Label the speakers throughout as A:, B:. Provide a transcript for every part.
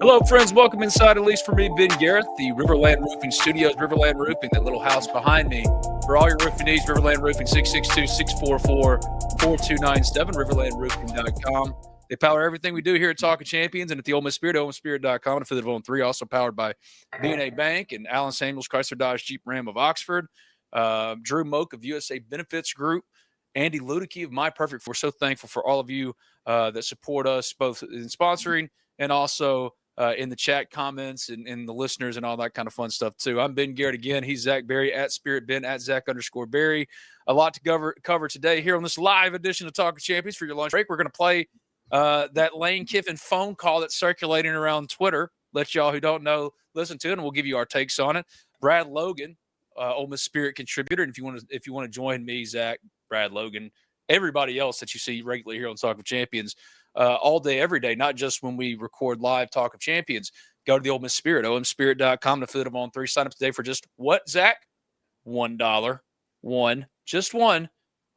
A: Hello, friends. Welcome inside, at least for me, Ben Garrett, the Riverland Roofing Studios. Riverland Roofing, that little house behind me. For all your roofing needs, Riverland Roofing, 662-644-4297, riverlandroofing.com. They power everything we do here at ToC Champions and at the Ole Miss Spirit, OleMissSpirit.com, and affiliate of Owen 3, also powered by B&A Bank and Allen Samuels, Chrysler Dodge Jeep Ram of Oxford, Drew Moak of USA Benefits Group, Andy Ludicky of My Perfect. We're so thankful for all of you that support us, both in sponsoring and also in the chat comments and the listeners and all that kind of fun stuff too. I'm Ben Garrett again. He's Zach Berry at Spirit Ben at Zach_Berry. A lot to cover today here on this live edition of ToC Champions for your lunch break. We're going to play that Lane Kiffin phone call that's circulating around Twitter. Let y'all who don't know listen to it, and we'll give you our takes on it. Brad Logan, Ole Miss Spirit contributor, and if you want to join me, Zach, Brad Logan, everybody else that you see regularly here on ToC Champions. All day, every day, not just when we record live ToC Champions. Go to the Ole Miss Spirit, OMSpirit.com, to affiliate of On 3. Sign up today for just what, Zach? $1. Just one.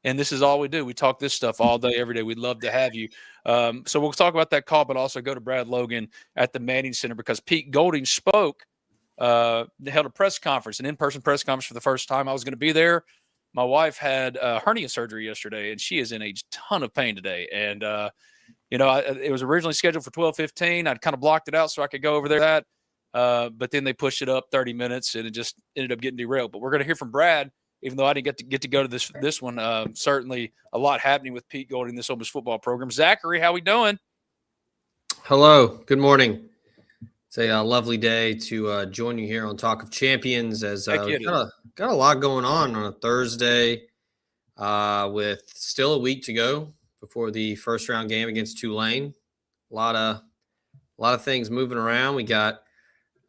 A: And this is all we do. We talk this stuff all day, every day. We'd love to have you. So we'll talk about that call, but also go to Brad Logan at the Manning Center because Pete Golding spoke, held a press conference, an in-person press conference for the first time. I was going to be there. My wife had hernia surgery yesterday, and she is in a ton of pain today. And, it was originally scheduled for 12:15. I'd kind of blocked it out so I could go over there. But then they pushed it up 30 minutes, and it just ended up getting derailed. But we're going to hear from Brad, even though I didn't get to go to this one. Certainly a lot happening with Pete Golding, this Ole Miss football program. Zachary, how we doing?
B: Hello. Good morning. It's a lovely day to join you here on ToC Champions as got a lot going on a Thursday with still a week to go before the first round game against Tulane. A lot of things moving around. We got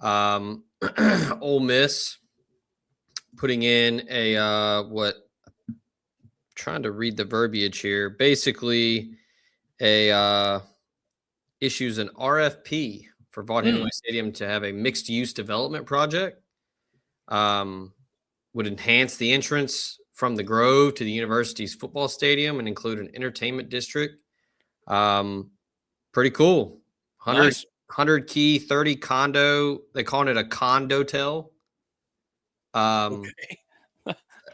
B: Ole Miss putting in trying to read the verbiage here. Basically, issues an RFP for Vaught-Hemingway Stadium to have a mixed-use development project. Would enhance the entrance from the Grove to the university's football stadium and include an entertainment district. Pretty cool. 100 key, 30 condo. They calling it a condotel.
A: Okay.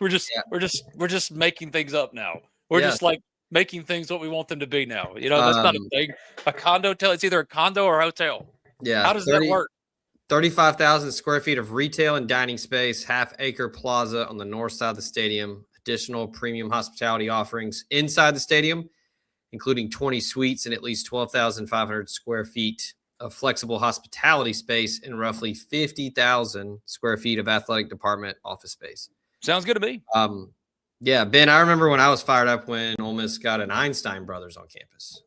A: We're just making things up now. We're just like making things what we want them to be now. That's not a thing. A condotel. It's either a condo or a hotel.
B: Yeah.
A: How does that work?
B: 35,000 square feet of retail and dining space, half-acre plaza on the north side of the stadium, additional premium hospitality offerings inside the stadium, including 20 suites and at least 12,500 square feet of flexible hospitality space and roughly 50,000 square feet of athletic department office space.
A: Sounds good to me.
B: Yeah, Ben, I remember when I was fired up when Ole Miss got an Einstein Brothers on campus.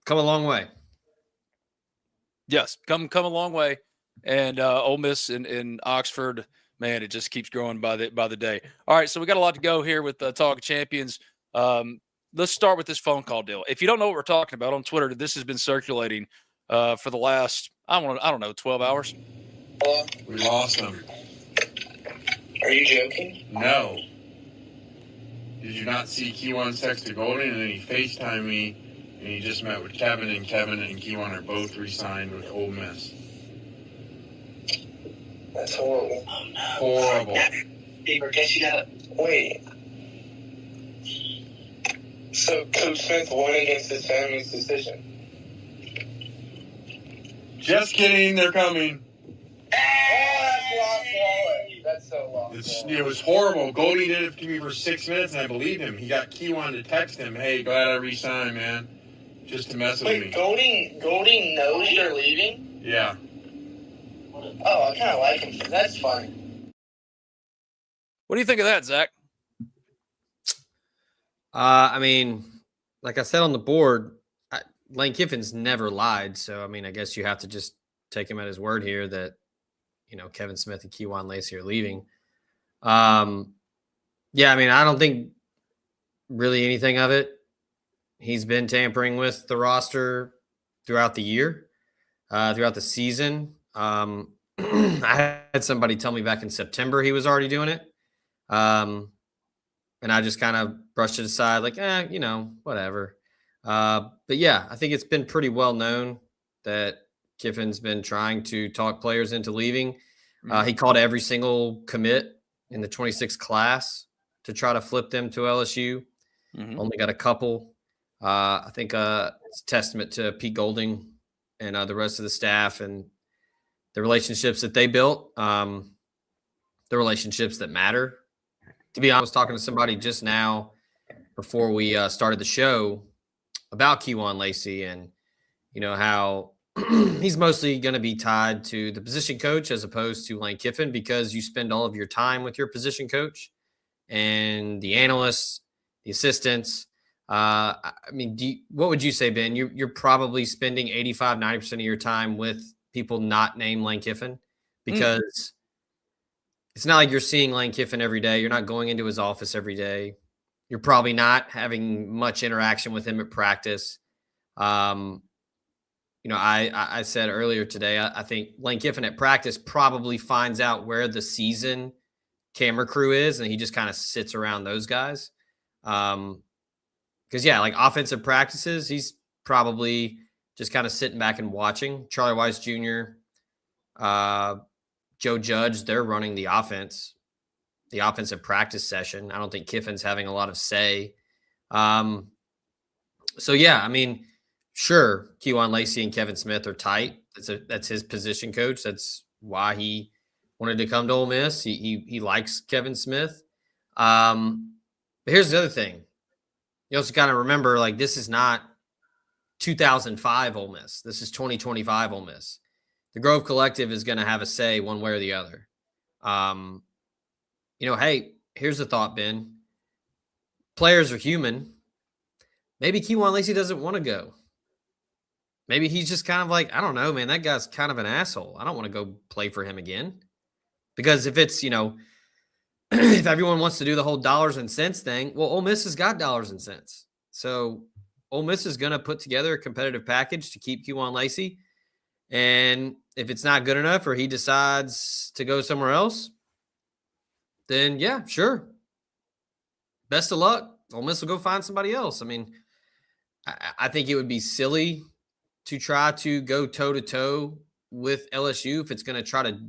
B: Come a long way.
A: Yes, come a long way, and Ole Miss in Oxford, man, it just keeps growing by the day. All right, so we got a lot to go here with ToC Champions. Let's start with this phone call deal. If you don't know what we're talking about on Twitter, this has been circulating for the last 12 hours.
C: We lost him.
D: Are you joking?
C: No. Did you not see Keywan's text to Golding, and then he FaceTimed me? And he just met with Kevin and Keywan are both re-signed with Ole Miss.
D: That's horrible.
C: Oh, no. Horrible.
D: Beaver, guess you gotta wait. So Coach Smith won against his family's decision.
C: Just kidding, they're coming.
D: That's so long.
C: It was horrible. Goldie did it to me for 6 minutes, and I believed him. He got Keywan to text him, "Hey, glad I re-signed, man." Just to mess with me.
D: Golding knows you're leaving?
C: Yeah.
D: Oh, I kind of like him. That's funny.
A: What do you think of that, Zach?
B: I mean, like I said on the board, Lane Kiffin's never lied. So, I mean, I guess you have to just take him at his word here that, Kevin Smith and Keywan Lacey are leaving. I mean, I don't think really anything of it. He's been tampering with the roster throughout the year, throughout the season. I had somebody tell me back in September he was already doing it. And I just kind of brushed it aside like, whatever. But yeah, I think it's been pretty well known that Kiffin's been trying to talk players into leaving. He called every single commit in the 26 class to try to flip them to LSU. Only got a couple. I think it's a testament to Pete Golding and the rest of the staff and the relationships that they built, the relationships that matter. To be honest, I was talking to somebody just now before we started the show about Kewan Lacey and, how he's mostly going to be tied to the position coach as opposed to Lane Kiffin because you spend all of your time with your position coach and the analysts, the assistants. What would you say, Ben? You're probably spending 85, 90% of your time with people not named Lane Kiffin because it's not like you're seeing Lane Kiffin every day. You're not going into his office every day. You're probably not having much interaction with him at practice. I said earlier today, I think Lane Kiffin at practice probably finds out where the season camera crew is, and he just kind of sits around those guys. Because, like offensive practices, he's probably just kind of sitting back and watching. Charlie Weiss Jr., Joe Judge, they're running the offensive practice session. I don't think Kiffin's having a lot of say. Sure, Kewan Lacey and Kevin Smith are tight. That's his position coach. That's why he wanted to come to Ole Miss. He likes Kevin Smith. But here's the other thing. You also got to remember, like, this is not 2005 Ole Miss. This is 2025 Ole Miss. The Grove Collective is going to have a say one way or the other. Hey, here's the thought, Ben. Players are human. Maybe Kewan Lacey doesn't want to go. Maybe he's just kind of like, I don't know, man, that guy's kind of an asshole. I don't want to go play for him again. Because if it's, if everyone wants to do the whole dollars and cents thing, well, Ole Miss has got dollars and cents. So Ole Miss is going to put together a competitive package to keep Kewan Lacey. And if it's not good enough or he decides to go somewhere else, then yeah, sure. Best of luck. Ole Miss will go find somebody else. I mean, I think it would be silly to try to go toe-to-toe with LSU if it's going to try to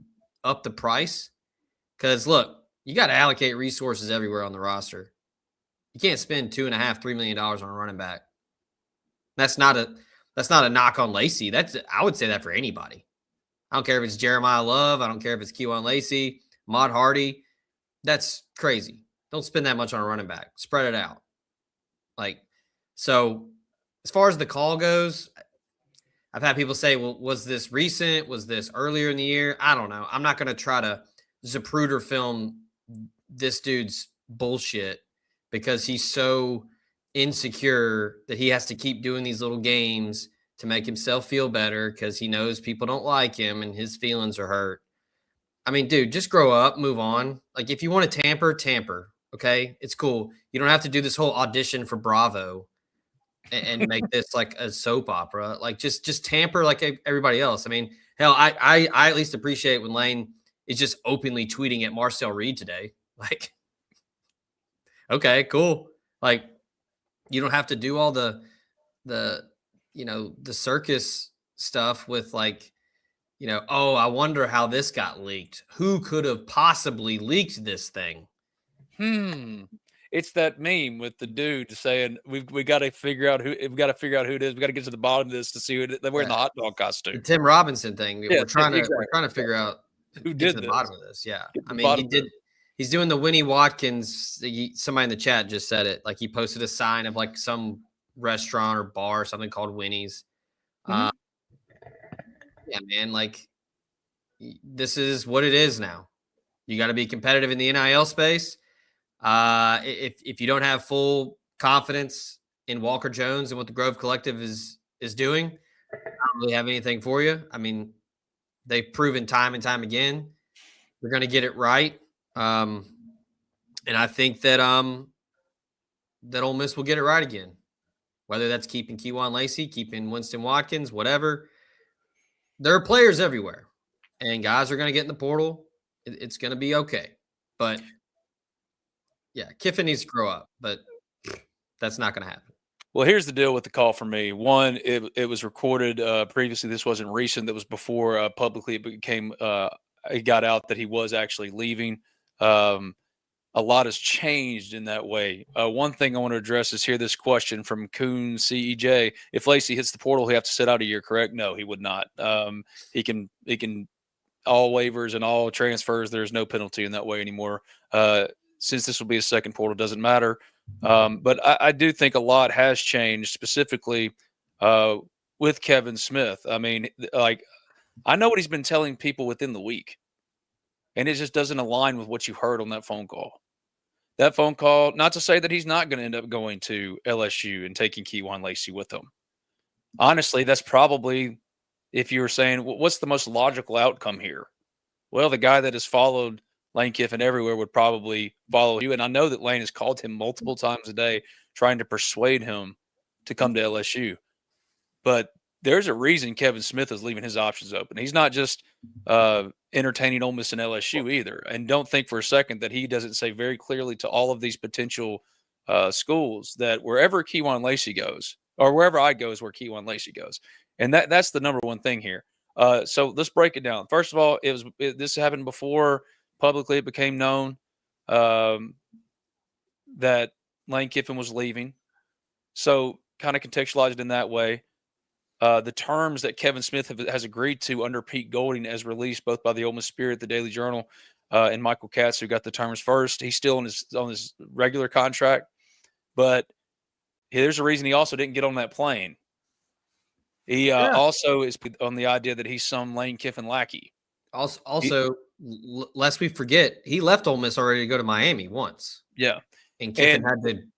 B: up the price. Because, look, you got to allocate resources everywhere on the roster. You can't spend $2.5-3 million on a running back. That's not a knock on Lacey. I would say that for anybody. I don't care if it's Jeremiah Love. I don't care if it's Kewan Lacey, Mod Hardy. That's crazy. Don't spend that much on a running back. Spread it out. So as far as the call goes, I've had people say, well, was this recent? Was this earlier in the year? I don't know. I'm not going to try to Zapruder film this dude's bullshit because he's so insecure that he has to keep doing these little games to make himself feel better because he knows people don't like him and his feelings are hurt. I mean, dude, just grow up, move on. Like, if you want to tamper, okay? It's cool. You don't have to do this whole audition for Bravo and make this like a soap opera. Like, just tamper like everybody else. I mean, hell, I at least appreciate when Lane is just openly tweeting at Marcel Reed today. Like, okay, cool. Like, you don't have to do all the circus stuff with like, oh, I wonder how this got leaked. Who could have possibly leaked this thing?
A: It's that meme with the dude saying we got to figure out who it is. We got to get to the bottom of this to see who they're wearing the hot dog costume.
B: The Tim Robinson thing. Yeah, we're trying to figure out
A: who did
B: the bottom of this. Yeah, I mean, he's doing the Winnie Watkins. Somebody in the chat just said it. Like, he posted a sign of like some restaurant or bar or something called Winnie's. Yeah, man. Like, this is what it is now. You got to be competitive in the NIL space. If you don't have full confidence in Walker Jones and what the Grove Collective is doing, I don't really have anything for you. I mean, they've proven time and time again they're going to get it right. And I think that that Ole Miss will get it right again. Whether that's keeping Kewan Lacey, keeping Winston Watkins, whatever. There are players everywhere, and guys are going to get in the portal. It's going to be okay. But yeah, Kiffin needs to grow up, but that's not going to happen.
A: Well, here's the deal with the call for me. One, it was recorded previously. This wasn't recent. That was before publicly it became it got out that he was actually leaving. Um, a lot has changed in that way. One thing I want to address is here this question from Coon CEJ. If Lacey hits the portal, he have to sit out a year, correct? No, he would not. He can all waivers and all transfers. There's no penalty in that way anymore. Since this will be a second portal, doesn't matter. But I do think a lot has changed, specifically with Kevin Smith. I mean, like, I know what he's been telling people within the week, and it just doesn't align with what you heard on that phone call. That phone call, not to say that he's not going to end up going to LSU and taking Keywan Lacey with him. Honestly, that's probably, if you were saying, what's the most logical outcome here? Well, the guy that has followed Lane Kiffin everywhere would probably follow you. And I know that Lane has called him multiple times a day trying to persuade him to come to LSU. But there's a reason Kevin Smith is leaving his options open. He's not just entertaining Ole Miss and LSU either. And don't think for a second that he doesn't say very clearly to all of these potential schools that wherever Keywan Lacey goes, or wherever I go is where Keywan Lacey goes. And that's the number one thing here. So let's break it down. First of all, this happened before publicly it became known that Lane Kiffin was leaving. So kind of contextualized in that way. The terms that Kevin Smith has agreed to under Pete Golding, as released both by the Ole Miss Spirit, the Daily Journal, and Michael Katz, who got the terms first. He's still on his regular contract, but there's a reason he also didn't get on that plane. He also is on the idea that he's some Lane Kiffin lackey.
B: Also, lest we forget, he left Ole Miss already to go to Miami once.
A: Yeah,
B: and Kiffin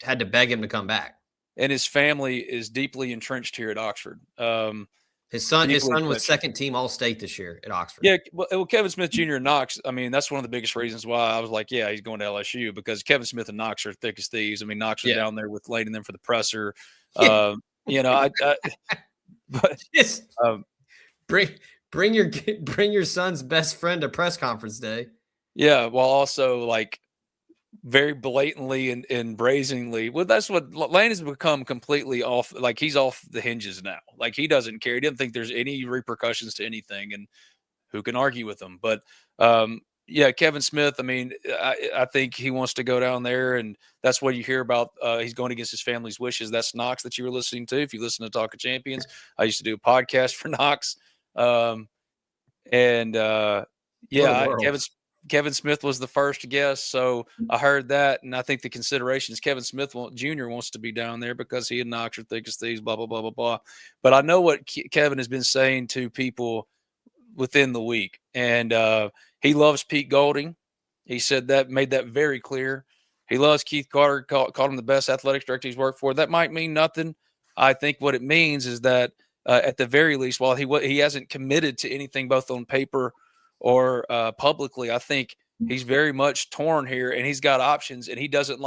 B: had to beg him to come back.
A: And his family is deeply entrenched here at Oxford.
B: His son was second team All-State this year at Oxford.
A: Yeah, well, Kevin Smith Jr. and Knox, I mean, that's one of the biggest reasons why I was like, yeah, he's going to LSU, because Kevin Smith and Knox are thick as thieves. I mean, Knox was down there with Lane and them for the presser. But
B: bring your son's best friend to press conference day.
A: Yeah, while also like very blatantly and brazenly. Well, that's what Lane has become completely off. Like, he's off the hinges now. Like, he doesn't care. He doesn't think there's any repercussions to anything, and who can argue with him? But yeah, Kevin Smith, I mean, I think he wants to go down there, and that's what you hear about. He's going against his family's wishes. That's Knox that you were listening to. If you listen to Talk of Champions, I used to do a podcast for Knox. Kevin Smith was the first guest, so I heard that, and I think the considerations Kevin Smith Jr. wants to be down there because he and Knox are thick as thieves, blah, blah, blah, blah, blah. But I know what Kevin has been saying to people within the week, and he loves Pete Golding. He said that, made that very clear. He loves Keith Carter, called him the best athletic director he's worked for. That might mean nothing. I think what it means is that at the very least, while he hasn't committed to anything both on paper or publicly, I think he's very much torn here, and he's got options, and he didn't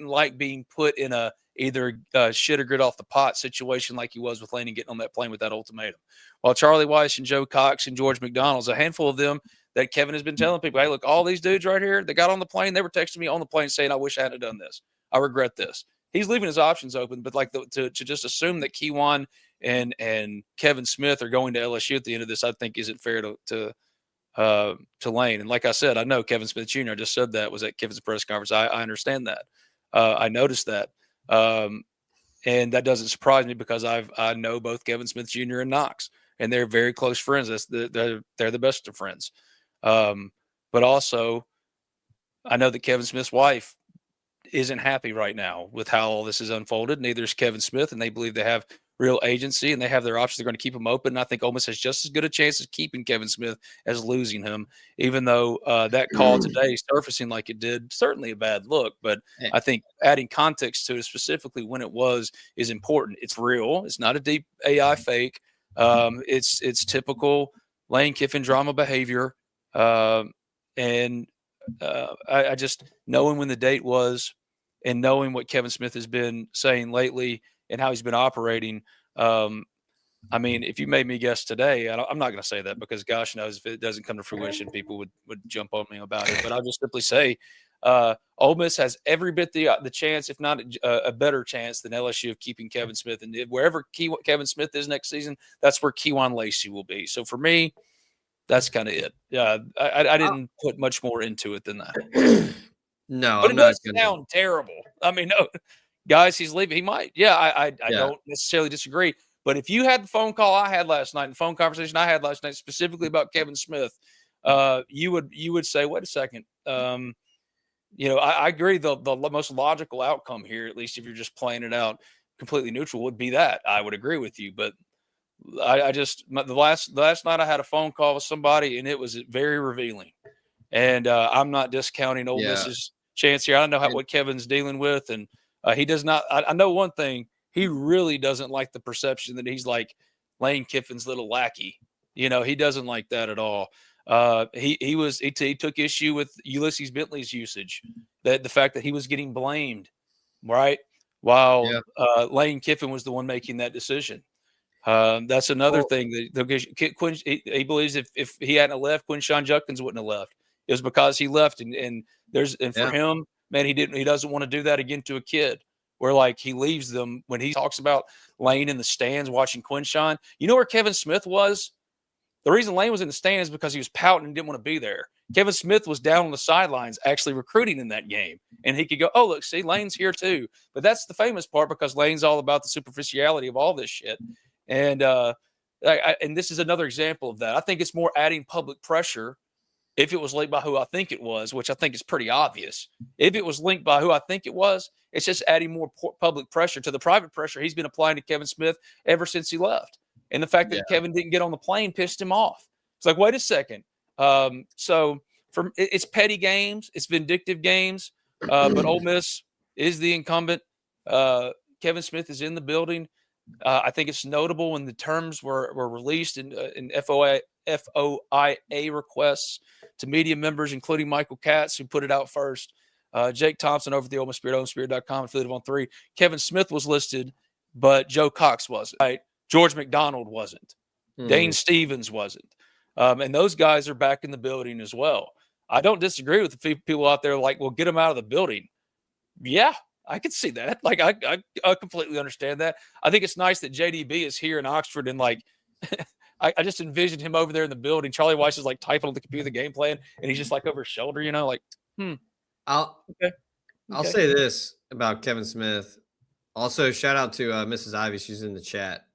A: like being put in a either shit or grit off the pot situation like he was with Lane and getting on that plane with that ultimatum. While Charlie Weiss and Joe Cox and George McDonald's, a handful of them that Kevin has been telling people, hey, look, all these dudes right here, they got on the plane, they were texting me on the plane saying, I wish I hadn't done this. I regret this. He's leaving his options open, but like to just assume that Keywan and Kevin Smith are going to LSU at the end of this, I think isn't fair to Lane. And like I said, I know Kevin Smith Jr. I just said that was at Kiffin's press conference. I understand that. I noticed that. And that doesn't surprise me because I know both Kevin Smith Jr. and Knox, and they're very close friends. They're the best of friends. But also I know that Kevin Smith's wife isn't happy right now with how all this is unfolded. Neither is Kevin Smith, and they believe they have real agency and they have their options. They're going to keep them open. And I think Ole Miss has just as good a chance of keeping Kevin Smith as losing him, even though that call today surfacing like it did, certainly a bad look. But I think adding context to it, specifically when it was, is important. It's real. It's not a deep AI fake. It's typical Lane Kiffin drama behavior. I just, knowing when the date was and knowing what Kevin Smith has been saying lately and how he's been operating. I mean, if you made me guess today, I'm not going to say that because gosh knows if it doesn't come to fruition, people would jump on me about it. But I'll just simply say, Ole Miss has every bit the chance, if not a better chance than LSU of keeping Kevin Smith. And wherever Kevin Smith is next season, that's where Keyjuan Lacey will be. So for me, that's kind of it. I didn't put much more into it than that.
B: No,
A: But
B: I'm
A: it
B: not
A: does
B: going to.
A: sound terrible. I mean, no, guys, he's leaving. He might. Yeah, I
B: Yeah.
A: don't necessarily disagree. But if you had the phone call I had last night, and the phone conversation I had last night specifically about Kevin Smith, you would say, wait a second. I agree. The most logical outcome here, at least if you're just playing it out completely neutral, would be that. I would agree with you. But the last night I had a phone call with somebody, and it was very revealing. And I'm not discounting Ole Miss's chance here. I don't know what Kevin's dealing with, and he does not. I know one thing: he really doesn't like the perception that he's like Lane Kiffin's little lackey. He doesn't like that at all. He took issue with Ulysses Bentley's usage, that the fact that he was getting blamed, right, while Lane Kiffin was the one making that decision. That's another thing that he believes if he hadn't left, Quinshawn Judkins wouldn't have left. It was because he left, and for him, man, he doesn't want to do that again to a kid, where like he leaves them when he talks about Lane in the stands watching Quinshawn. You know where Kevin Smith was? The reason Lane was in the stands is because he was pouting and didn't want to be there. Kevin Smith was down on the sidelines actually recruiting in that game. And he could go, oh, look, see, Lane's here too. But that's the famous part, because Lane's all about the superficiality of all this shit. And and this is another example of that. I think it's more adding public pressure if it was linked by who I think it was, which I think is pretty obvious. If it was linked by who I think it was, it's just adding more public pressure to the private pressure he's been applying to Kevin Smith ever since he left. And the fact that Kevin didn't get on the plane pissed him off. It's like, wait a second. So it's petty games, it's vindictive games, but Ole Miss is the incumbent. Kevin Smith is in the building. I think it's notable when the terms were released in FOIA requests to media members, including Michael Katz, who put it out first. Jake Thompson over at the Ole Miss Spirit, OleMissSpirit.com, affiliate on 3. Kevin Smith was listed, but Joe Cox wasn't. Right? George McDonald wasn't. Dane Stevens wasn't. And those guys are back in the building as well. I don't disagree with the people out there like, well, get them out of the building. Yeah, I could see that. Like, I completely understand that. I think it's nice that JDB is here in Oxford, and like, I just envisioned him over there in the building. Charlie Weiss is like typing on the computer the game plan, and he's just like over his shoulder, like,
B: I'll say this about Kevin Smith. Also, shout out to Mrs. Ivy. She's in the chat.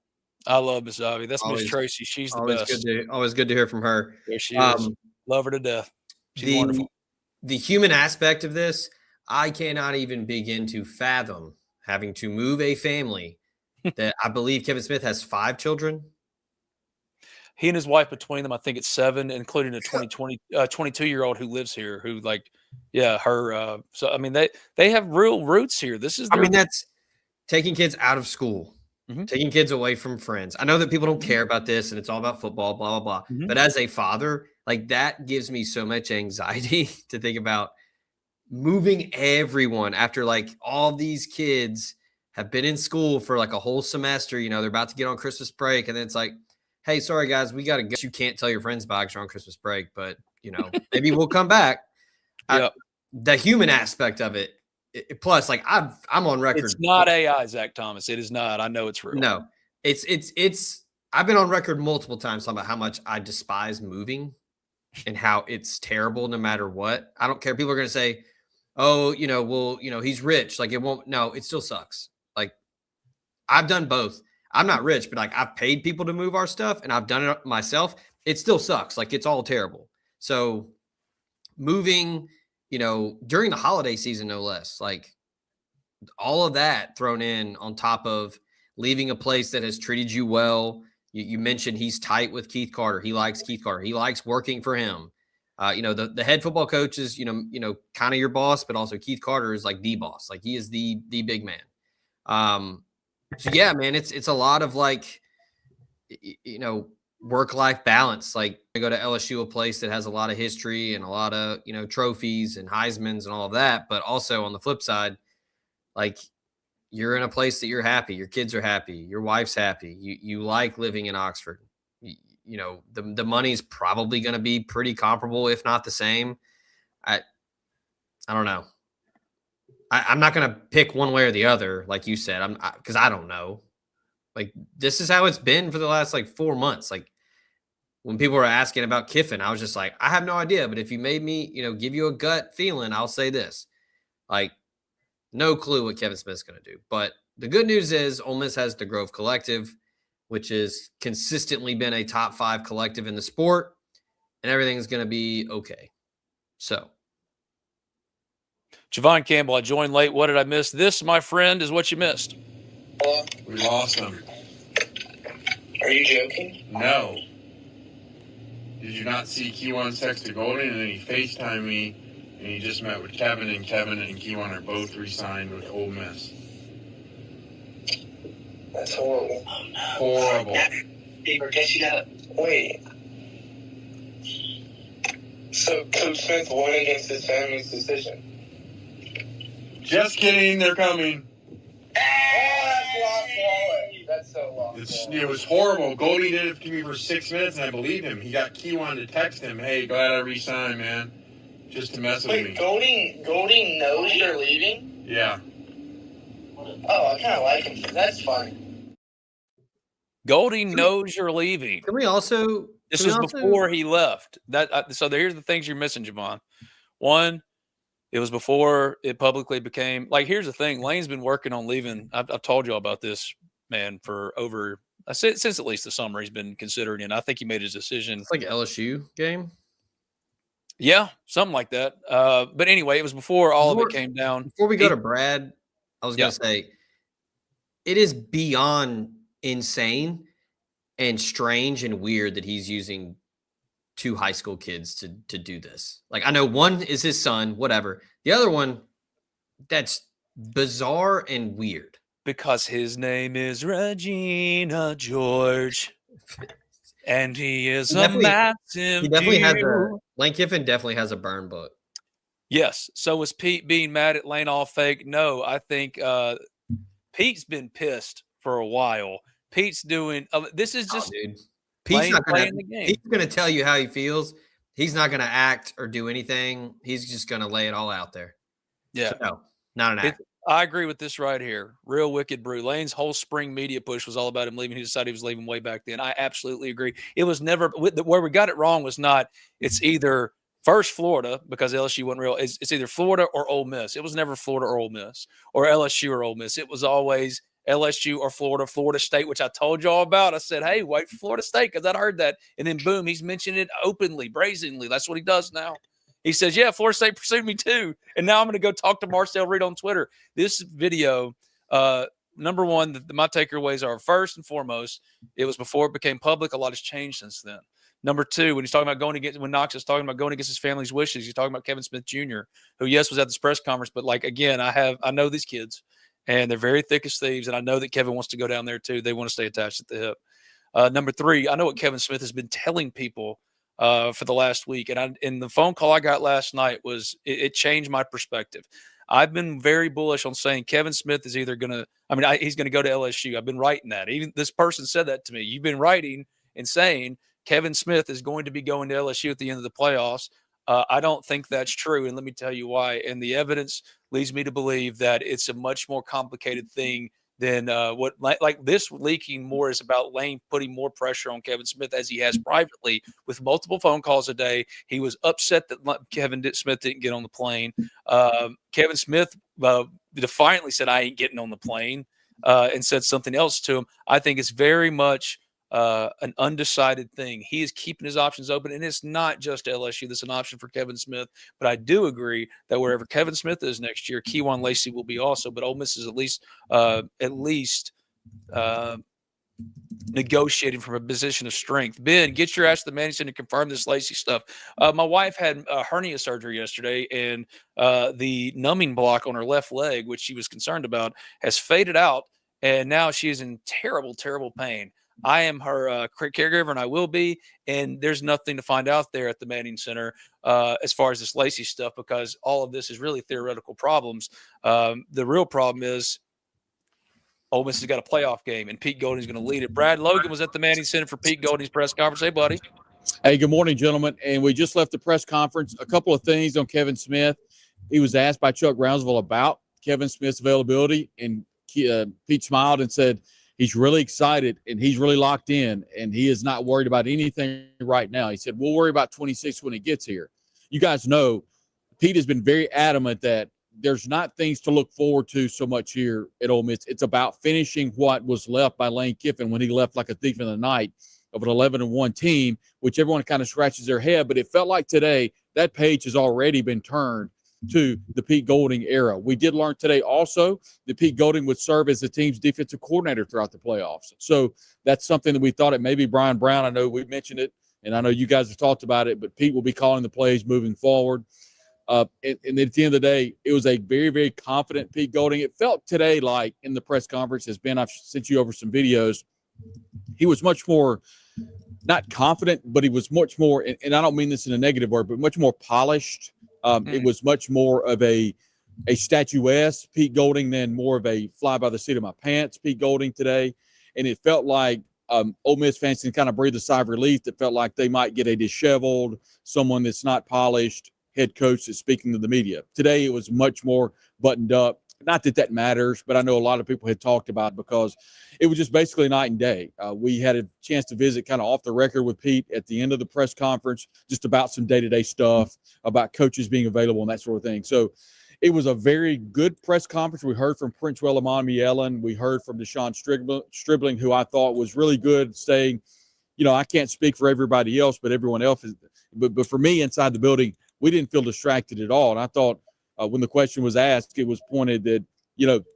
A: I love Miss Ivy. That's Miss Tracy. She's the best.
B: Always good to hear from her.
A: There she is. Love her to death. She's wonderful.
B: The human aspect of this, I cannot even begin to fathom having to move a family that I believe Kevin Smith has 5 children.
A: He and his wife, between them, I think it's 7, including a 22-year-old who lives here, who her. So, I mean, they have real roots here. This is
B: that's taking kids out of school. Taking kids away from friends. I know that people don't care about this and it's all about football, blah, blah, blah. But as a father, like, that gives me so much anxiety to think about moving everyone after like all these kids have been in school for like a whole semester. They're about to get on Christmas break. And then it's like, hey, sorry, guys, we got to go. You can't tell your friends about you're on Christmas break, but, maybe we'll come back. The human aspect of it. Plus, like, I'm on record.
A: It's not AI, Zach Thomas. It is not. I know it's real.
B: No, it's. I've been on record multiple times talking about how much I despise moving and how it's terrible no matter what. I don't care. People are going to say, "Oh, he's rich." Like, it won't. No, it still sucks. Like, I've done both. I'm not rich, but like, I've paid people to move our stuff, and I've done it myself. It still sucks. Like, it's all terrible. So, moving. During the holiday season, no less, like, all of that thrown in on top of leaving a place that has treated you well. You mentioned he's tight with Keith Carter. He likes Keith Carter. He likes working for him. The head football coach is, kind of your boss, but also Keith Carter is like the boss. Like, he is the big man. So yeah, man, it's a lot of like, work-life balance. Like, I go to LSU, a place that has a lot of history and a lot of, trophies and Heismans and all of that. But also on the flip side, like, you're in a place that you're happy. Your kids are happy. Your wife's happy. You like living in Oxford. The money's probably going to be pretty comparable, if not the same. I don't know. I'm not going to pick one way or the other, like you said, because I don't know. Like, this is how it's been for the last, 4 months. Like, when people were asking about Kiffin, I was just like, I have no idea. But if you made me, give you a gut feeling, I'll say this. Like, no clue what Kevin Smith's going to do. But the good news is Ole Miss has the Grove Collective, which has consistently been a top 5 collective in the sport, and everything's going to be okay. So.
A: Javon Campbell, I joined late. What did I miss? This, my friend, is what you missed.
C: We lost him.
D: Are you joking?
C: No. Did you not see Keywan's text to Golden, and then he FaceTimed me, and he just met with Kevin, and Keywan are both re-signed with Ole Miss.
D: That's horrible.
C: Oh, no. Horrible.
D: Beaver, guess you gotta wait. So Coach Smith won against his family's decision.
C: Just kidding, they're coming.
D: That's so long.
C: It was horrible. Goldie did it to me for 6 minutes, and I believed him. He got Keywan to text him, hey, glad I re-signed, man. Just to mess with me.
D: Goldie knows you're leaving?
C: Yeah.
D: Oh, I kind of like him. That's fun.
A: Goldie knows you're leaving.
B: Can we also –
A: This was before he left. So here's the things you're missing, Javon. One, it was before it publicly became – here's the thing. Lane's been working on leaving. I've told you all about this, man, for over – since at least the summer he's been considering it. I think he made his decision.
B: It's like an LSU game?
A: Yeah, something like that. But anyway, it was before all of it came down.
B: Before we go to Brad, I was going to say, it is beyond insane and strange and weird that he's using 2 high school kids to do this. I know one is his son, whatever. The other one, that's bizarre and weird.
A: Because his name is Regina George. And he is a massive
B: He definitely has Lane Kiffin definitely has a burn book.
A: Yes. So was Pete being mad at Lane all fake? No, I think Pete's been pissed for a while. Pete's doing this is just
B: dude. Pete's not
A: playing the game.
B: He's going to tell you how he feels. He's not going to act or do anything. He's just going to lay it all out there.
A: Yeah.
B: So, no, not an act.
A: I agree with this right here. Real wicked brew. Lane's whole spring media push was all about him leaving. He decided he was leaving way back then. I absolutely agree. It was never where we got it wrong was not it's either first Florida because LSU wasn't real. It's either Florida or Ole Miss. It was never Florida or Ole Miss or LSU or Ole Miss. It was always LSU or Florida State, which I told y'all about. I said, hey, wait for Florida State because I'd heard that. And then boom, he's mentioned it openly, brazenly. That's what he does now. He says, yeah, Florida State pursued me too. And now I'm going to go talk to Marcel Reed on Twitter. This video, number one, my takeaways are first and foremost, it was before it became public. A lot has changed since then. Number two, when he's talking about when Knox is talking about going against his family's wishes, he's talking about Kevin Smith Jr., who, yes, was at this press conference. But again, I know these kids and they're very thick as thieves. And I know that Kevin wants to go down there too. They want to stay attached at the hip. Number three, I know what Kevin Smith has been telling people for the last week. And in the phone call I got last night it changed my perspective. I've been very bullish on saying Kevin Smith is either going to, he's going to go to LSU. I've been writing that. Even this person said that to me. You've been writing and saying Kevin Smith is going to be going to LSU at the end of the playoffs. I don't think that's true. And let me tell you why. And the evidence leads me to believe that it's a much more complicated thing than what this leaking more is about Lane putting more pressure on Kevin Smith as he has privately with multiple phone calls a day. He was upset that Kevin Smith didn't get on the plane. Kevin Smith defiantly said, I ain't getting on the plane and said something else to him. I think it's very much an undecided thing. He is keeping his options open, and it's not just LSU that's an option for Kevin Smith. But I do agree that wherever Kevin Smith is next year, Keywan Lacey will be also. But Ole Miss is at least negotiating from a position of strength. Ben, get your ass to the Manning Center to confirm this Lacey stuff. My wife had hernia surgery yesterday, and the numbing block on her left leg, which she was concerned about, has faded out, and now she is in terrible, terrible pain. I am her caregiver, and I will be, and there's nothing to find out there at the Manning Center as far as this Lacey stuff, because all of this is really theoretical problems. The real problem is Ole Miss has got a playoff game, and Pete Golding's going to lead it. Brad Logan was at the Manning Center for Pete Golding's press conference. Hey, buddy.
E: Hey, good morning, gentlemen. And we just left the press conference. A couple of things on Kevin Smith. he was asked by Chuck Brownsville about Kevin Smith's availability, and Pete smiled and said he's really excited and he's really locked in, and he is not worried about anything right now. He said, we'll worry about 26 when he gets here. You guys know Pete has been very adamant that there's not things to look forward to so much here at Ole Miss. It's about finishing what was left by Lane Kiffin when he left like a thief in the night of an 11-1 team, which everyone kind of scratches their head. But it felt like today that page has already been turned to the Pete Golding era. We did learn today also that Pete Golding would serve as the team's defensive coordinator throughout the playoffs. So that's something that we thought it may be Brian Brown. I know we mentioned it, and I know you guys have talked about it, but Pete will be calling the plays moving forward. And at the end of the day, it was a very, very confident Pete Golding. It felt today like in the press conference, as Ben, I've sent you over some videos, he was much more, not confident, but he was much more, and I don't mean this in a negative word, but much more polished. It was much more of a statuesque Pete Golding than more of a fly by the seat of my pants Pete Golding today. And it felt like Ole Miss fans can kind of breathe a sigh of relief that felt like they might get a disheveled, someone that's not polished head coach that's speaking to the media. Today, it was much more buttoned up. Not that that matters, but I know a lot of people had talked about it because it was just basically night and day. We had a chance to visit kind of off the record with Pete at the end of the press conference, just about some day-to-day stuff, about coaches being available and that sort of thing. So it was a very good press conference. We heard from Prince Wellamami-Ellen. We heard from Deshaun Stribling, who I thought was really good, saying, I can't speak for everybody else, but everyone else is. But for me inside the building, we didn't feel distracted at all. And I thought when the question was asked, it was pointed that,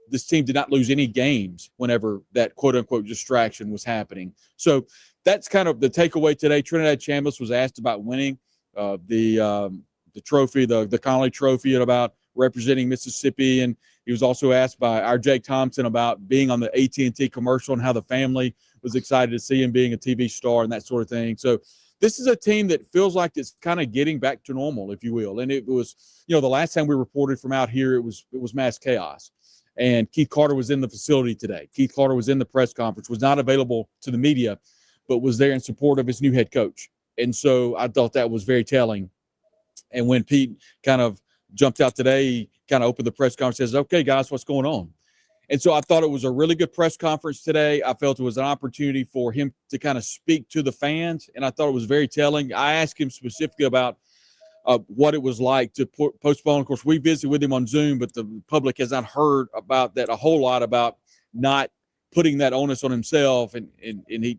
E: this team did not lose any games whenever that quote-unquote distraction was happening. So that's kind of the takeaway today. Trinidad Chambliss was asked about winning the trophy, the Connolly Trophy, and about representing Mississippi. And he was also asked by our Jake Thompson about being on the AT&T commercial and how the family was excited to see him being a TV star and that sort of thing. So this is a team that feels like it's kind of getting back to normal, if you will. And it was, the last time we reported from out here, it was mass chaos. And Keith Carter was in the facility today. Keith Carter was in the press conference, was not available to the media, but was there in support of his new head coach. And so I thought that was very telling. And when Pete kind of jumped out today, he kind of opened the press conference and says, okay, guys, what's going on? And so I thought it was a really good press conference today. I felt it was an opportunity for him to kind of speak to the fans, and I thought it was very telling. I asked him specifically about what it was like to postpone. Of course, we visited with him on Zoom, but the public has not heard about that a whole lot, about not putting that onus on himself. And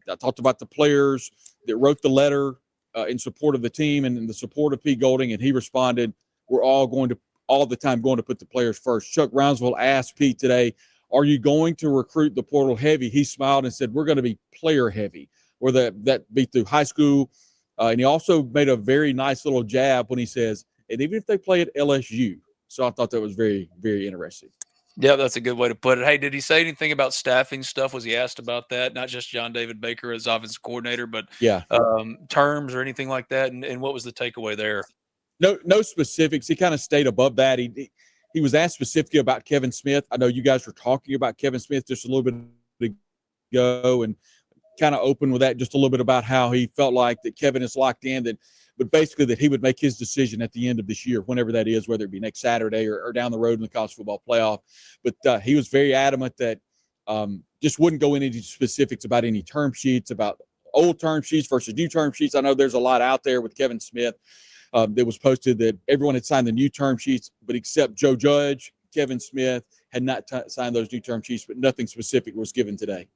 E: I talked about the players that wrote the letter in support of the team and in the support of Pete Golding, and he responded, we're all the time going to put the players first. Chuck Brownsville asked Pete today, are you going to recruit the portal heavy? He smiled and said, we're going to be player heavy, or that be through high school. And he also made a very nice little jab when he says, and even if they play at LSU. So I thought that was very, very interesting.
A: Yeah, that's a good way to put it. Hey, did he say anything about staffing stuff? Was he asked about that? Not just John David Baker as offensive coordinator, but terms or anything like that? And what was the takeaway there?
E: No specifics. He kind of stayed above that. He was asked specifically about Kevin Smith. I know you guys were talking about Kevin Smith just a little bit ago, and kind of open with that just a little bit about how he felt like that Kevin is locked in, but basically that he would make his decision at the end of this year, whenever that is, whether it be next Saturday or down the road in the college football playoff. But he was very adamant that just wouldn't go into any specifics about any term sheets, about old term sheets versus new term sheets. I know there's a lot out there with Kevin Smith. That was posted that everyone had signed the new term sheets, but except Joe Judge, Kevin Smith had not signed those new term sheets, but nothing specific was given today.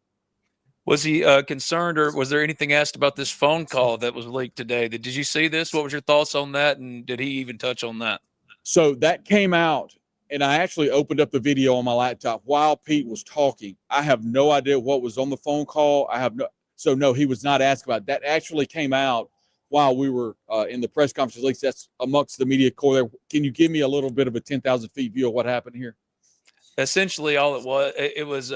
A: Was he concerned, or was there anything asked about this phone call that was leaked today? Did you see this? What was your thoughts on that? And did he even touch on that?
E: So that came out, and I actually opened up the video on my laptop while Pete was talking. I have no idea what was on the phone call. No, he was not asked about it. That actually came out while we were in the press conference. At least that's amongst the media corps there. Can you give me a little bit of a 10,000 feet view of what happened here?
A: Essentially, all it was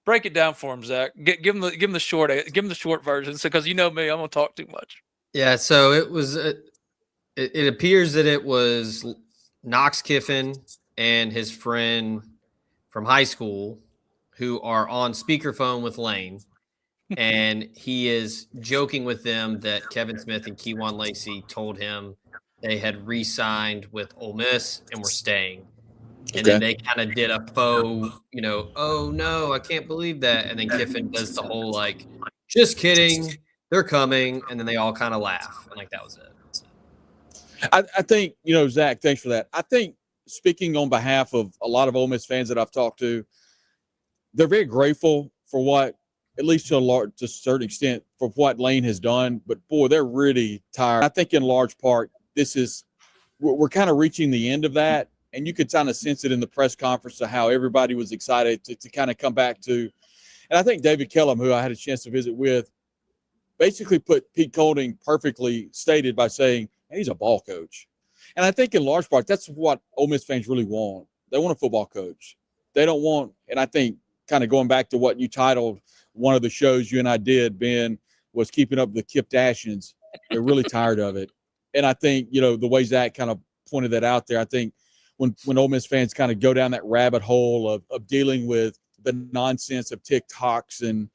A: break it down for him, Zach. Give him the short version, because me, I'm gonna talk too much.
B: Yeah, so it was. It appears that it was Knox Kiffin and his friend from high school who are on speakerphone with Lane, and he is joking with them that Kevin Smith and Keywan Lacey told him they had re-signed with Ole Miss and were staying. And then they kind of did a faux, oh no, I can't believe that. And then Kiffin does the whole like, just kidding, they're coming, and then they all kind of laugh, and like that was it.
E: I think, Zach, thanks for that. I think, speaking on behalf of a lot of Ole Miss fans that I've talked to, they're very grateful for what, at least to a certain extent, for what Lane has done. But boy, they're really tired. I think in large part, we're kind of reaching the end of that. And you could kind of sense it in the press conference of how everybody was excited to kind of come back to. And I think David Kellum, who I had a chance to visit with, basically put Pete Golding perfectly stated by saying, hey, he's a ball coach. And I think in large part, that's what Ole Miss fans really want. They want a football coach. They don't want, and I think kind of going back to what you titled one of the shows you and I did, Ben, was keeping up the Kardashians. They're really tired of it. And I think, the way Zach kind of pointed that out there, I think when Ole Miss fans kind of go down that rabbit hole of dealing with the nonsense of TikToks and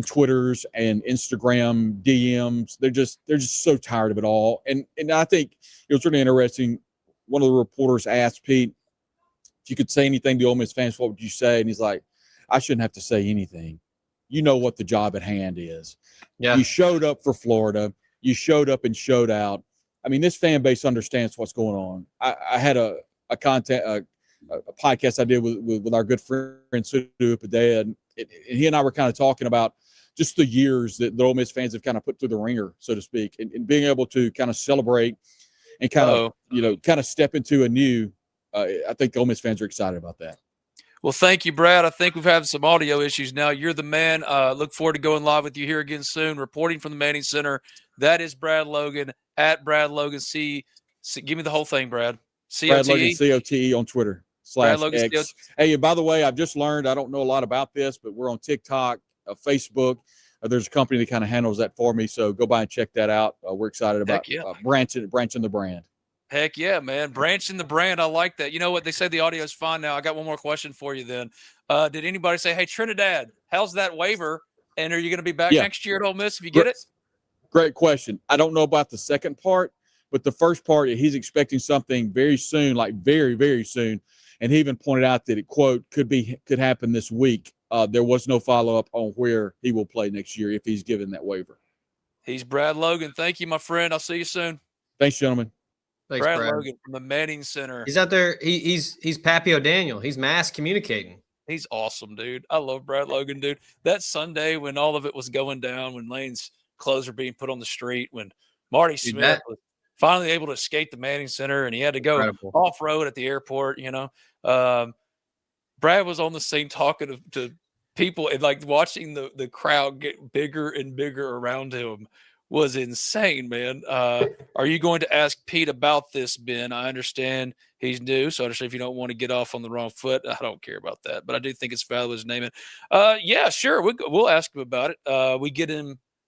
E: Twitters and Instagram DMs, they're just so tired of it all. And I think it was really interesting. One of the reporters asked Pete if you could say anything to Ole Miss fans, what would you say? And he's like, I shouldn't have to say anything. You know what the job at hand is. Yeah. You showed up for Florida. You showed up and showed out. I mean, this fan base understands what's going on. I had a podcast I did with our good friend Sudu Padea, and he and I were kind of talking about just the years that the Ole Miss fans have kind of put through the ringer, so to speak, and being able to kind of celebrate and kind of step into a new. I think the Ole Miss fans are excited about that.
A: Well, thank you, Brad. I think we've had some audio issues now. You're the man. Look forward to going live with you here again soon. Reporting from the Manning Center. That is Brad Logan at Brad Logan C. Give me the whole thing, Brad.
E: Brad Logan COTE on Twitter /X.
A: C-O-T-E.
E: Hey, and by the way, I've just learned, I don't know a lot about this, but we're on TikTok, Facebook. There's a company that kind of handles that for me, so go by and check that out. We're excited about branching the brand.
A: Heck yeah, man. Branching the brand. I like that. You know what? They say the audio is fine now. I got one more question for you then. Did anybody say, hey, Trinidad, how's that waiver? And are you going to be back next year at Ole Miss if you get it?
E: Great question. I don't know about the second part, but the first part, he's expecting something very soon, like very, very soon. And he even pointed out that it, quote, could happen this week. There was no follow-up on where he will play next year if he's given that waiver.
A: He's Brad Logan. Thank you, my friend. I'll see you soon.
E: Thanks, gentlemen.
B: Thanks,
A: Brad Logan from the Manning Center.
B: He's out there. He's Pappy O'Daniel. He's mass communicating.
A: He's awesome, dude. I love Brad Logan, dude. That Sunday when all of it was going down, when Lane's clothes were being put on the street, when Marty Smith was finally able to escape the Manning Center and he had to go off-road at the airport, Brad was on the scene talking to people and like watching the crowd get bigger and bigger around him was insane, man. Are you going to ask Pete about this, Ben? I understand he's new, so I understand if you don't want to get off on the wrong foot. I don't care about that, but I do think it's valid to name it. Yeah, sure. We'll ask him about it.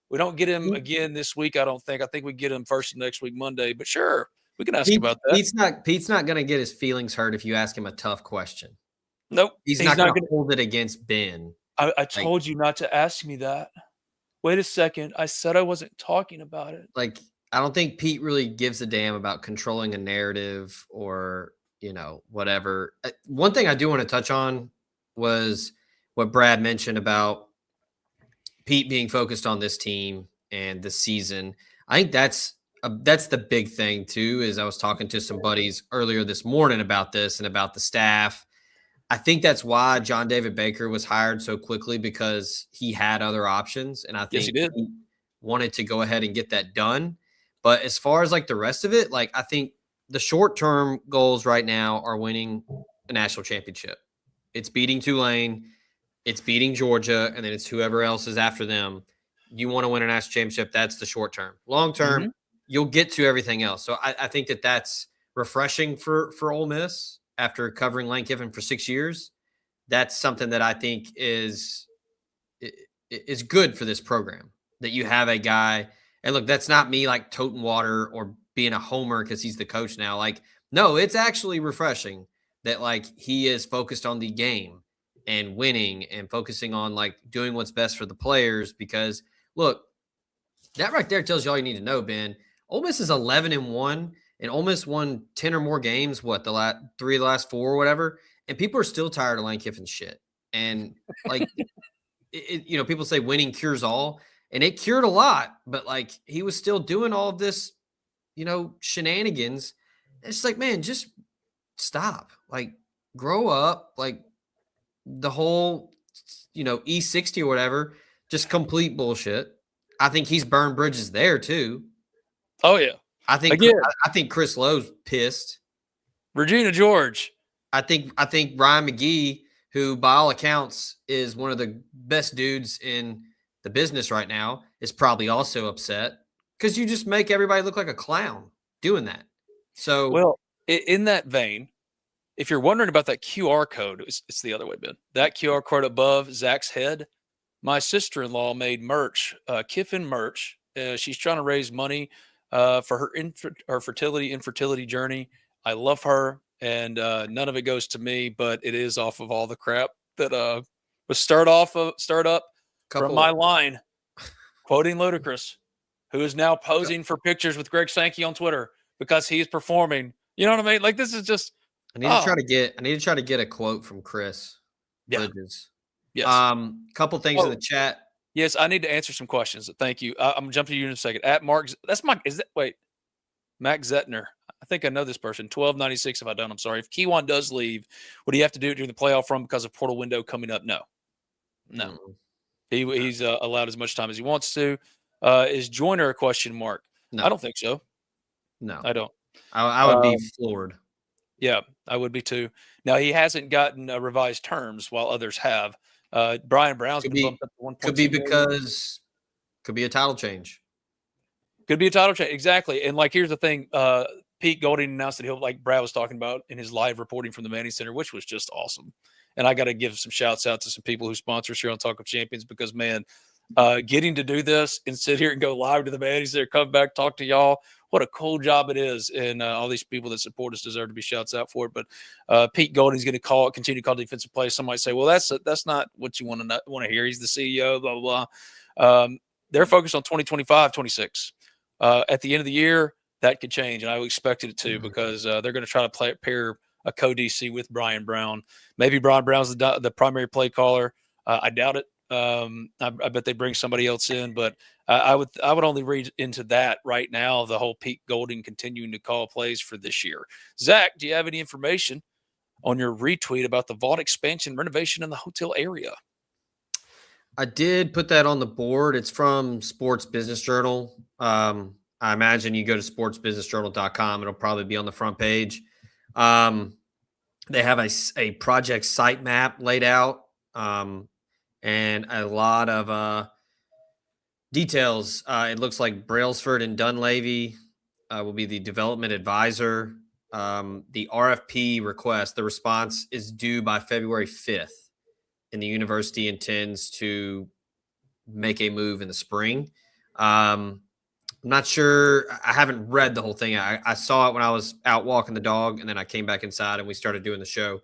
A: We don't get him again this week, I don't think. I think we get him first next week, Monday, but sure, we can ask him about that.
B: Pete's not going to get his feelings hurt if you ask him a tough question.
A: Nope.
B: He's not going to hold it against Ben.
A: I told you not to ask me that. Wait a second. I said I wasn't talking about it.
B: Like, I don't think Pete really gives a damn about controlling a narrative or, whatever. One thing I do want to touch on was what Brad mentioned about Pete being focused on this team and the season. I think that's the big thing too, is I was talking to some buddies earlier this morning about this and about the staff. I think that's why John David Baker was hired so quickly, because he had other options. And I think he wanted to go ahead and get that done. But as far as like the rest of it, like I think the short-term goals right now are winning a national championship. It's beating Tulane. It's beating Georgia. And then it's whoever else is after them. You want to win a national championship. That's the short term. Long term, you'll get to everything else. So I think that's refreshing for Ole Miss. After covering Lane Kiffin for 6 years, that's something that I think is good for this program, that you have a guy. And look, that's not me like toting water or being a homer because he's the coach now. Like, no, it's actually refreshing that like he is focused on the game and winning and focusing on like doing what's best for the players. Because look, that right there tells you all you need to know, Ben. Ole Miss is 11-1. and Ole Miss won 10 or more games, the last 3 of the last 4 or whatever, and people are still tired of Lane Kiffin's shit. And like, people say winning cures all, and it cured a lot, but like he was still doing all of this, shenanigans. It's like, man, just stop. Like, grow up. Like the whole, E60 or whatever, just complete bullshit. I think he's burned bridges there too.
A: Oh yeah.
B: I think Chris Lowe's pissed.
A: Regina George.
B: I think Ryan McGee, who by all accounts is one of the best dudes in the business right now, is probably also upset because you just make everybody look like a clown doing that. So,
A: well, in that vein, if you're wondering about that QR code, it's the other way, Ben. That QR code above Zach's head, my sister-in-law made merch, Kiffin merch. She's trying to raise money for her infertility journey. I love her, and none of it goes to me, but it is off of all the crap that was start up from my line, quoting Ludacris, who is now posing for pictures with Greg Sankey on Twitter because he's performing. You know what I mean? Like, this is just.
B: I need to try to get a quote from Chris.
A: Yeah.
B: Bridges.
A: Yes.
B: Couple things in the chat.
A: Yes, I need to answer some questions. Thank you. I'm gonna jump to you in a second. At Mark, Mac Zetner. I think I know this person. 1296. If I don't, I'm sorry. If Kiwan does leave, would he have to do it during the playoff run because of portal window coming up? No. He's allowed as much time as he wants to. Is Joyner a question mark?
B: No,
A: I don't think so.
B: No,
A: I don't.
B: I would be floored.
A: Yeah, I would be too. Now, he hasn't gotten revised terms while others have. Brian Brown's been bumped up to 1.2
B: Could be because could be a title change.
A: Could be a title change. Exactly. And like, here's the thing. Pete Golding announced that he'll, like Brad was talking about in his live reporting from the Manning Center, which was just awesome. And I got to give some shouts out to some people who sponsor us here on Talk of Champions because, man, getting to do this and sit here and go live to the Manning Center, come back, talk to y'all. What a cool job it is. And all these people that support us deserve to be shouts out for it. But Pete Golding's going to continue to call defensive plays. Some might say, well, that's not what you want to hear. He's the CEO, blah, blah, blah. They're focused on 2025, 26. At the end of the year, that could change. And I expected it to because they're going to try to pair a co-DC with Brian Brown. Maybe Brian Brown's the primary play caller. I doubt it. I bet they bring somebody else in, but I would only read into that right now, the whole Pete Golding continuing to call plays for this year. Zach, do you have any information on your retweet about the vault expansion renovation in the hotel area?
B: I did put that on the board. It's from Sports Business Journal. I imagine you go to sportsbusinessjournal.com. It'll probably be on the front page. They have a project site map laid out and a lot of details. It looks like Brailsford and Dunleavy will be the development advisor. The RFP request, the response is due by February 5th, and the university intends to make a move in the spring. I'm not sure. I haven't read the whole thing. I saw it when I was out walking the dog, and then I came back inside and we started doing the show.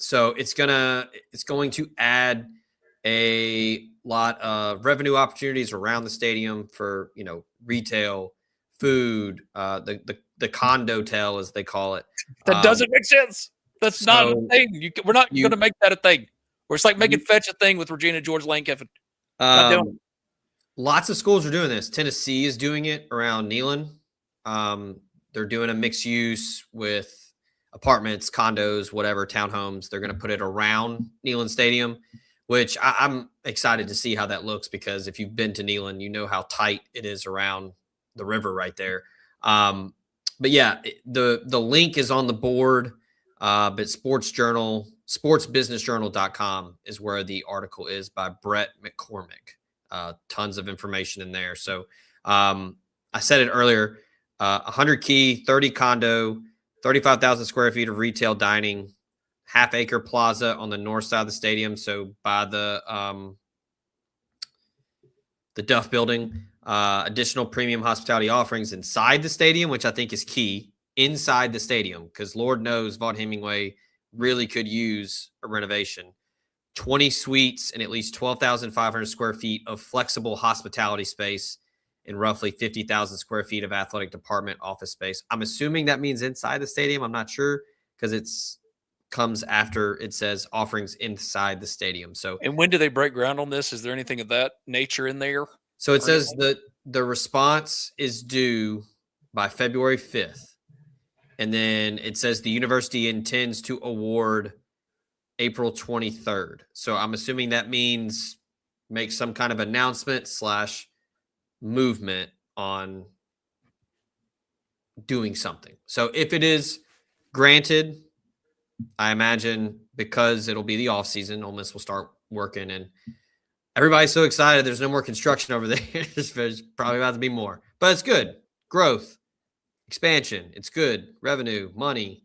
B: So it's going to add a lot of revenue opportunities around the stadium for, retail, food, the condotel, as they call it.
A: That doesn't make sense. That's not a thing. We're not going to make that a thing. We're just like making fetch a thing with Regina George, Lane Kiffin. Not doing it.
B: Lots of schools are doing this. Tennessee is doing it around Neyland. They're doing a mixed use with apartments, condos, whatever, townhomes. They're going to put it around Neyland Stadium, which I'm excited to see how that looks, because if you've been to Neyland, you know how tight it is around the river right there. But yeah, the link is on the board, but sportsbusinessjournal.com is where the article is by Brett McCormick. Tons of information in there. So I said it earlier, 100 key, 30 condo, 35,000 square feet of retail dining, half-acre plaza on the north side of the stadium. So by the Duff Building, additional premium hospitality offerings inside the stadium, which I think is key, inside the stadium, because Lord knows Vaught Hemingway really could use a renovation. 20 suites and at least 12,500 square feet of flexible hospitality space and roughly 50,000 square feet of athletic department office space. I'm assuming that means inside the stadium. I'm not sure because it's comes after it says offerings inside the stadium. So,
A: And when do they break ground on this? Is there anything of that nature in there?
B: so it
A: Or
B: says
A: anything?
B: that the response is due by February 5th. And then it says the university intends to award April 23rd. So I'm assuming that means make some kind of announcement / movement on doing something. So if it is granted, I imagine because it'll be the off season, Ole Miss will start working, and everybody's so excited. There's no more construction over there. There's probably about to be more, but it's good. Growth, expansion. It's good. Revenue, money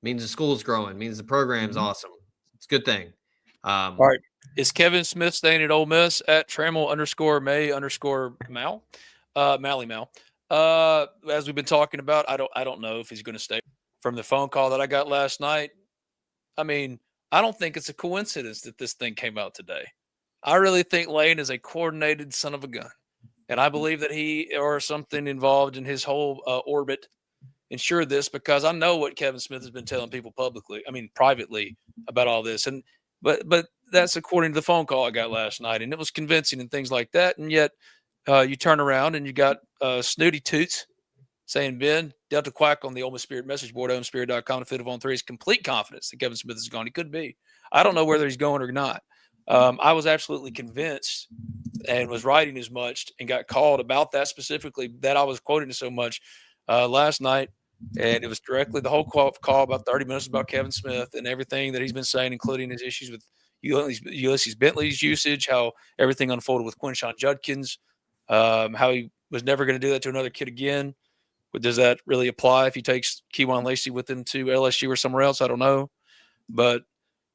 B: means the school's growing, means the program's awesome. It's a good thing.
A: All right. Is Kevin Smith staying at Ole Miss at Trammell_May_Mal? Mally Mal. As we've been talking about, I don't know if he's going to stay. From the phone call that I got last night, I mean, I don't think it's a coincidence that this thing came out today. I really think Lane is a coordinated son of a gun. And I believe that he or something involved in his whole orbit ensured this, because I know what Kevin Smith has been telling people privately about all this. And but that's according to the phone call I got last night, and it was convincing and things like that. And yet you turn around and you got Snooty Toots saying, Ben, Delta Quack on the Ole Miss Spirit message board, OleMissSpirit.com, definitive on 3 is complete confidence that Kevin Smith is gone. He could be. I don't know whether he's going or not. I was absolutely convinced and was writing as much and got called about that specifically, that I was quoting so much last night. And it was directly the whole call about 30 minutes about Kevin Smith and everything that he's been saying, including his issues with Ulysses Bentley's usage, how everything unfolded with Quinshon Judkins, how he was never going to do that to another kid again. But does that really apply if he takes Kewan Lacey with him to LSU or somewhere else? I don't know. But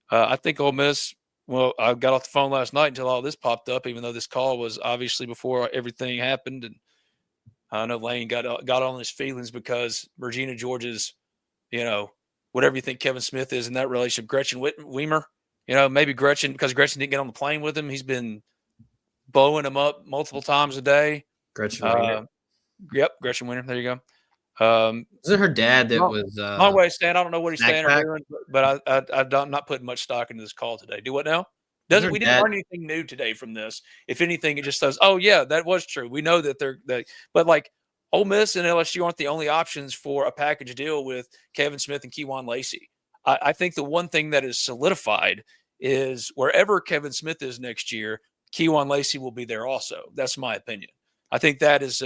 A: I think Ole Miss, well, I got off the phone last night until all this popped up, even though this call was obviously before everything happened. And I know Lane got on his feelings because Regina George's, whatever you think Kevin Smith is in that relationship, Gretchen Weimer, maybe Gretchen, because Gretchen didn't get on the plane with him. He's been blowing him up multiple times a day.
B: Gretchen Weimer.
A: Yep, Gretchen Winter. There you go.
B: Isn't her dad that was
A: my way of saying I don't know what he's saying or
B: backpack?
A: doing, but I'm not putting much stock into this call today. Do what now? We didn't learn anything new today from this. If anything, it just says, oh yeah, that was true. We know that but like Ole Miss and LSU aren't the only options for a package deal with Kevin Smith and Kewan Lacey. I think the one thing that is solidified is wherever Kevin Smith is next year, Kewan Lacey will be there also. That's my opinion. I think that is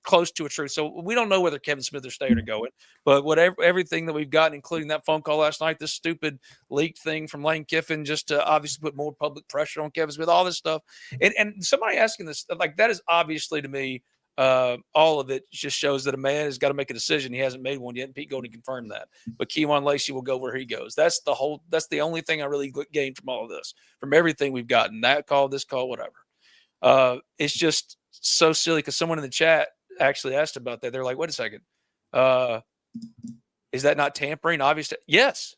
A: close to a truth. So we don't know whether Kevin Smith is staying or going, but everything that we've gotten, including that phone call last night, this stupid leaked thing from Lane Kiffin, just to obviously put more public pressure on Kevin Smith, all this stuff. And somebody asking this, like, that is obviously to me, all of it just shows that a man has got to make a decision. He hasn't made one yet, and Pete Golding confirmed that. But Kewan Lacey will go where he goes. That's the only thing I really gained from all of this, from everything we've gotten, that call, this call, whatever. It's just so silly because someone in the chat actually asked about that. They're like, wait a second. Is that not tampering? Obviously, yes,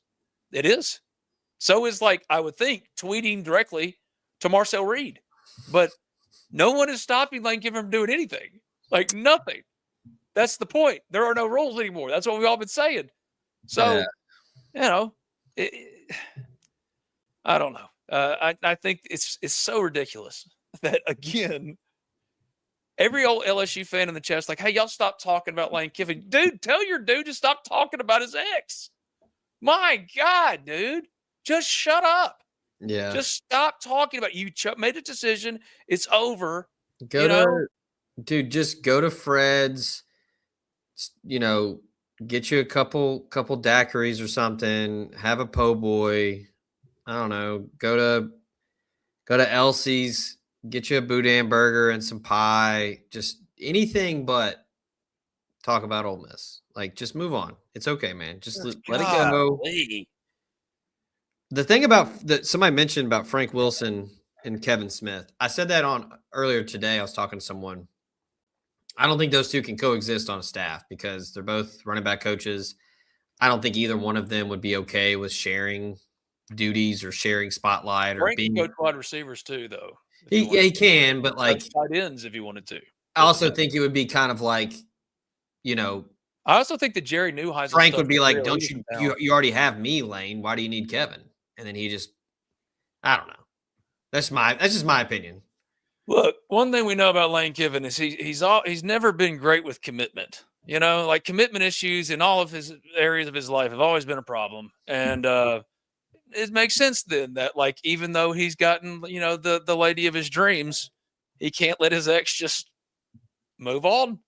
A: it is. So is, like, I would think, tweeting directly to Marcel Reed. But no one is stopping Lane Kiffin from doing anything. Like, nothing. That's the point. There are no rules anymore. That's what we've all been saying. So, I don't know. I think it's so ridiculous that, again, every old LSU fan in the chat's like, hey, y'all stop talking about Lane Kiffin. Dude, tell your dude to stop talking about his ex. My God, dude. Just shut up.
B: Yeah.
A: Just stop talking about it. You made a decision. It's over.
B: Dude, just go to Fred's, get you a couple daiquiris or something, have a po' boy. I don't know. Go to Elsie's, get you a boudin burger and some pie. Just anything but talk about Ole Miss. Like, just move on. It's okay, man. Just let it go. The thing that somebody mentioned about Frank Wilson and Kevin Smith, I said that on earlier today. I was talking to someone. I don't think those two can coexist on a staff because they're both running back coaches. I don't think either one of them would be okay with sharing duties or sharing spotlight or
A: Frank
B: being
A: can coach wide receivers too, though.
B: He can, but like
A: tight ends if you wanted to.
B: I also think it would be kind of like, you know,
A: I also think that Jerry Neuheisel
B: Frank
A: stuff
B: would be
A: is
B: like,
A: real.
B: "Don't
A: He
B: you,
A: was
B: you
A: down.
B: you already have me, Lane. Why do you need Kevin?" And then he just, I don't know. That's just my opinion.
A: Look, one thing we know about Lane Kiffin is he's never been great with commitment. You know, like commitment issues in all of his areas of his life have always been a problem. And it makes sense then that like even though he's gotten, you know, the lady of his dreams, he can't let his ex just move on.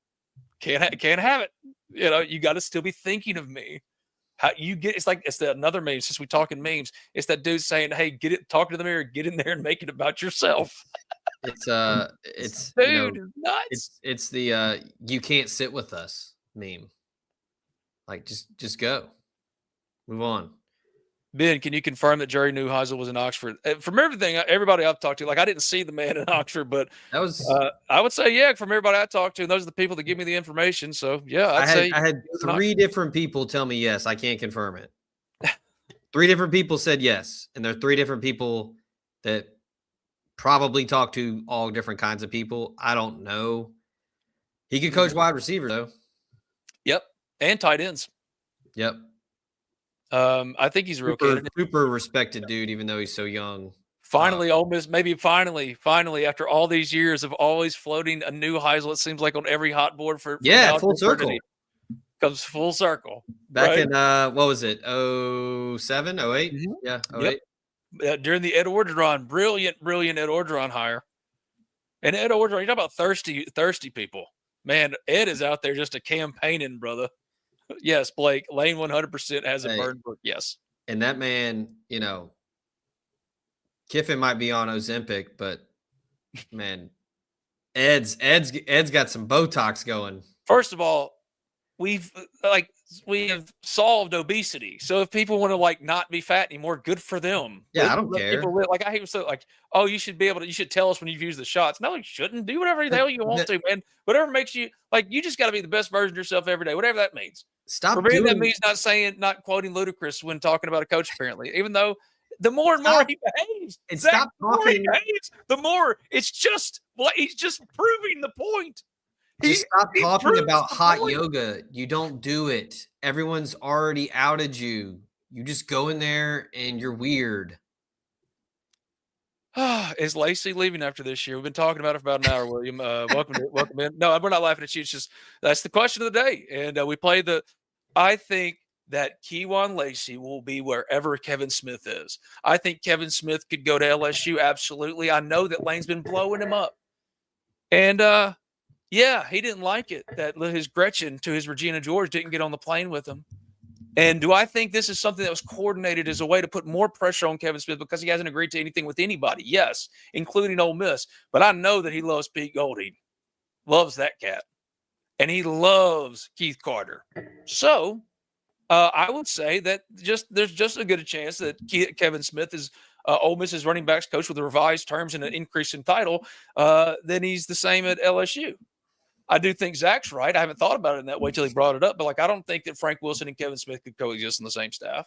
A: Can't have it. You know, you got to still be thinking of me. How you get it's that another meme since we talking memes. It's that dude saying, "Hey, get it, talk to the mirror, get in there and make it about yourself."
B: It's
A: Dude, it's nuts.
B: it's the you can't sit with us meme. Like just go, move on.
A: Ben, can you confirm that Jerry Neuheisel was in Oxford? From everybody I've talked to, like I didn't see the man in Oxford, but
B: That was
A: I would say yeah. From everybody I talked to, and those are the people that give me the information. So yeah, I'd say
B: I had
A: he was in Oxford.
B: 3 different people tell me yes. I can't confirm it. 3 different people said yes, and there are 3 different people that probably talk to all different kinds of people. I don't know. He could coach wide receiver though.
A: Yep, and tight ends.
B: Yep.
A: I think he's a real candidate.
B: Super respected dude, even though he's so young.
A: Finally, Ole Miss, maybe finally, after all these years of always floating a new Heisel, it seems like on every hot board for
B: Yeah, full circle.
A: Comes full circle.
B: Back
A: right?
B: in what was it? 07, 08?
A: Mhm.
B: Yeah,
A: Yep.
B: 08.
A: During the Ed Orgeron, brilliant Ed Orgeron hire. And Ed Orgeron, you talk about thirsty people. Man, Ed is out there just a campaigning, brother. Yes, Blake, Lane 100% has a
B: Hey.
A: burn book. Yes.
B: And that man, you know, Kiffin might be on Ozempic, but man, Ed's got some Botox going.
A: First of all, we have solved obesity. So if people want to like not be fat anymore, good for them.
B: Yeah, I
A: Let
B: don't care.
A: people live. Like I hate so like, oh, you should tell us when you've used the shots. No, you shouldn't. Do whatever the hell you want to, man. Whatever makes you like. You just got to be the best version of yourself every day, whatever that means.
B: Stop
A: For me,
B: doing
A: that means not quoting Ludacris when talking about a coach. Apparently, even though the more and more he behaves,
B: and
A: Zach,
B: stop
A: the more
B: talking.
A: he behaves, the more it's just he's just proving the point.
B: Just stop talking
A: proves
B: about
A: the
B: hot
A: point.
B: yoga. You don't do it. Everyone's already outed you. You just go in there and you're weird.
A: Is Lacey leaving after this year? We've been talking about it for about an hour, William. Welcome in. No, we're not laughing at you. It's just that's the question of the day. And we played I think that Keywan Lacey will be wherever Kevin Smith is. I think Kevin Smith could go to LSU. Absolutely. I know that Lane's been blowing him up. And yeah, he didn't like it that his Gretchen to his Regina George didn't get on the plane with him. And do I think this is something that was coordinated as a way to put more pressure on Kevin Smith because he hasn't agreed to anything with anybody? Yes, including Ole Miss. But I know that he loves Pete Golding, loves that cat, and he loves Keith Carter. So I would say that there's just a good chance that Kevin Smith is Ole Miss's running backs coach with the revised terms and an increase in title. Then he's the same at LSU. I do think Zach's right. I haven't thought about it in that way till he brought it up. But, like, I don't think that Frank Wilson and Kevin Smith could coexist in the same staff.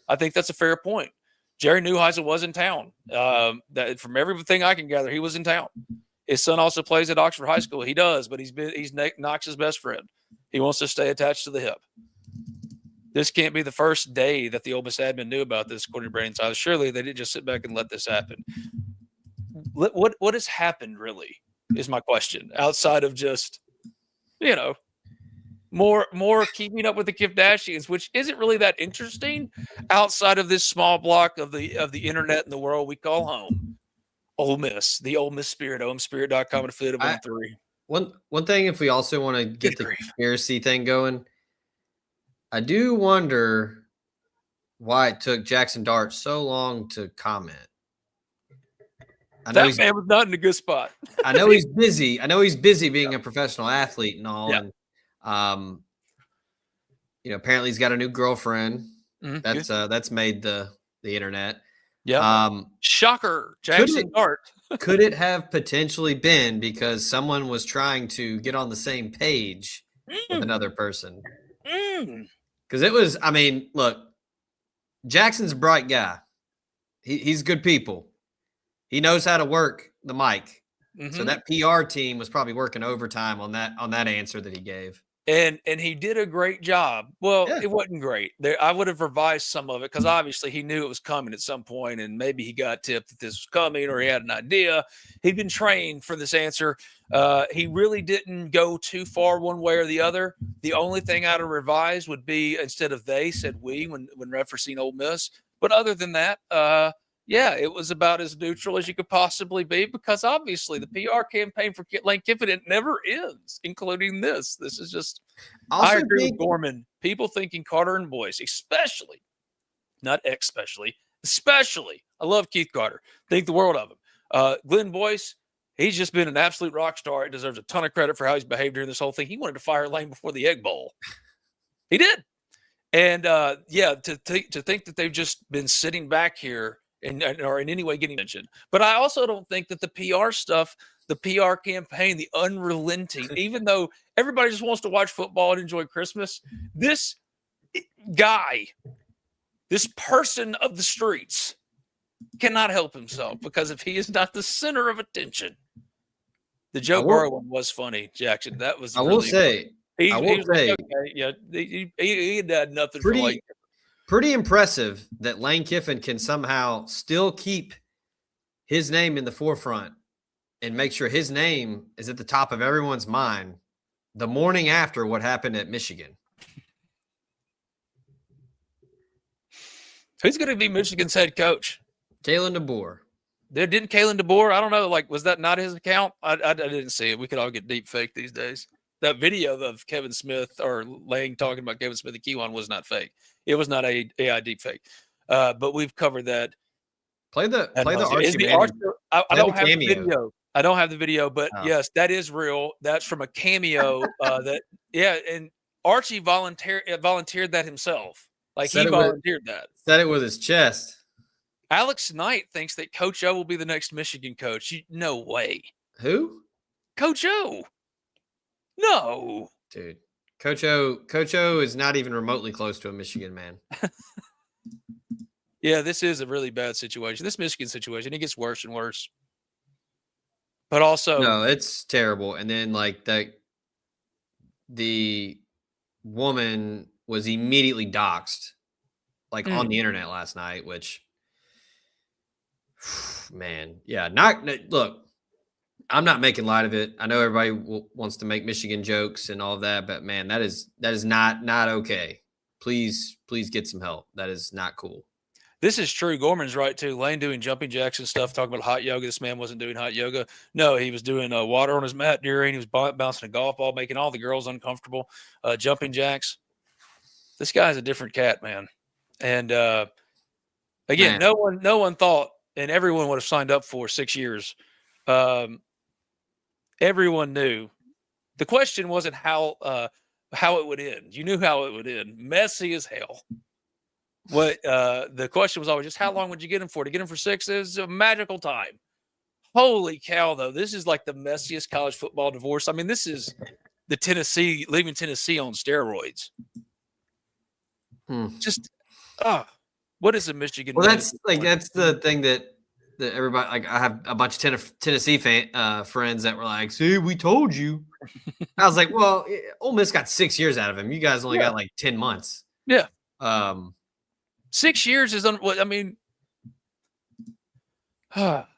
A: I think that's a fair point. Jerry Neuheisel was in town. That from everything I can gather, he was in town. His son also plays at Oxford High School. He does, but he's Knox's best friend. He wants to stay attached to the hip. This can't be the first day that the Ole Miss admin knew about this, according to Brandon Tyler. Surely they didn't just sit back and let this happen. What has happened, really, is my question, outside of just – more keeping up with the Kardashians, which isn't really that interesting outside of this small block of the internet and the world we call home. Ole Miss, the Ole Miss Spirit, omspirit.com, and affiliate of On3.
B: One thing, if we also want to get the conspiracy thing going, I do wonder why it took Jackson Dart so long to comment.
A: That man was not in a good spot.
B: I know he's busy. Being a professional athlete and all.
A: Yeah.
B: And apparently he's got a new girlfriend.
A: Mm-hmm.
B: That's made the internet.
A: Yeah. Shocker. Jackson Dart.
B: Could it have potentially been because someone was trying to get on the same page with another person? Because it was, look, Jackson's a bright guy. He's good people. He knows how to work the mic. So that PR team was probably working overtime on that answer that he gave.
A: And he did a great job. Well,
B: Yeah.
A: it wasn't great. I would have revised some of it because obviously he knew it was coming at some point, and maybe he got tipped that this was coming, or he had an idea. He'd been trained for this answer. He really didn't go too far one way or the other. The only thing I'd have revised would be instead of they, said we when referencing Ole Miss. But other than that, yeah, it was about as neutral as you could possibly be, because obviously the PR campaign for Lane Kiffin, it never ends, including this. This is just, I agree with Gorman. People thinking Carter and Boyce, especially, not especially, I love Keith Carter. Think the world of him. Glenn Boyce, he's just been an absolute rock star. He deserves a ton of credit for how he's behaved during this whole thing. He wanted to fire Lane before the Egg Bowl. He did. And, yeah, to think that they've just been sitting back here or in any way getting mentioned. But I also don't think that the PR stuff, the PR campaign, the unrelenting, even though everybody just wants to watch football and enjoy Christmas, this guy, this person of the streets cannot help himself, because if he is not the center of attention. The Joe Burrow one was funny, Jackson. That was
B: I will say,
A: he was like, okay, yeah, he had nothing for like.
B: Pretty impressive that Lane Kiffin can somehow still keep his name in the forefront and make sure his name is at the top of everyone's mind the morning after what happened at Michigan.
A: Who's going to be Michigan's head coach?
B: Kalen DeBoer.
A: Didn't Kalen DeBoer? I don't know. Like, was that not his account? I didn't see it. We could all get deep fake these days. That video of Kevin Smith or Lang talking about Kevin Smith and Keywan was not fake. It was not AI deep fake. But we've covered that.
B: Play the Archie
A: I don't have the video. I don't have the video, but yes, that is real. That's from a cameo. And Archie volunteered that himself. Like, he volunteered that.
B: Said it with his chest.
A: Alex Knight thinks that Coach O will be the next Michigan coach. No way.
B: Who?
A: Coach O. No.
B: Dude. Coach O is not even remotely close to a Michigan man.
A: Yeah, this is a really bad situation. This Michigan situation, it gets worse and worse. But also,
B: no, it's terrible. And then like the woman was immediately doxxed, like on the internet last night, which, man, yeah, look. I'm not making light of it. I know everybody wants to make Michigan jokes and all of that, but man, that is not okay. Please get some help. That is not cool.
A: This is true. Gorman's right too. Lane doing jumping jacks and stuff, talking about hot yoga. This man wasn't doing hot yoga. No, he was doing water on his mat during. He was bouncing a golf ball, making all the girls uncomfortable. Jumping jacks. This guy's a different cat, man. And again, no one thought, and everyone would have signed up for 6 years. Everyone knew. The question wasn't how it would end. You knew how it would end. Messy as hell. What the question was always just, how long would you get him for? To get him for 6 is a magical time. Holy cow, though. This is like the messiest college football divorce. I mean, this is the leaving Tennessee on steroids. Just, what is a Michigan?
B: Well, that's the thing that everybody, like, I have a bunch of Tennessee friends that were like, see, we told you. I was like, well, Ole Miss got 6 years out of him. You guys only got like 10 months.
A: Yeah. 6 years is,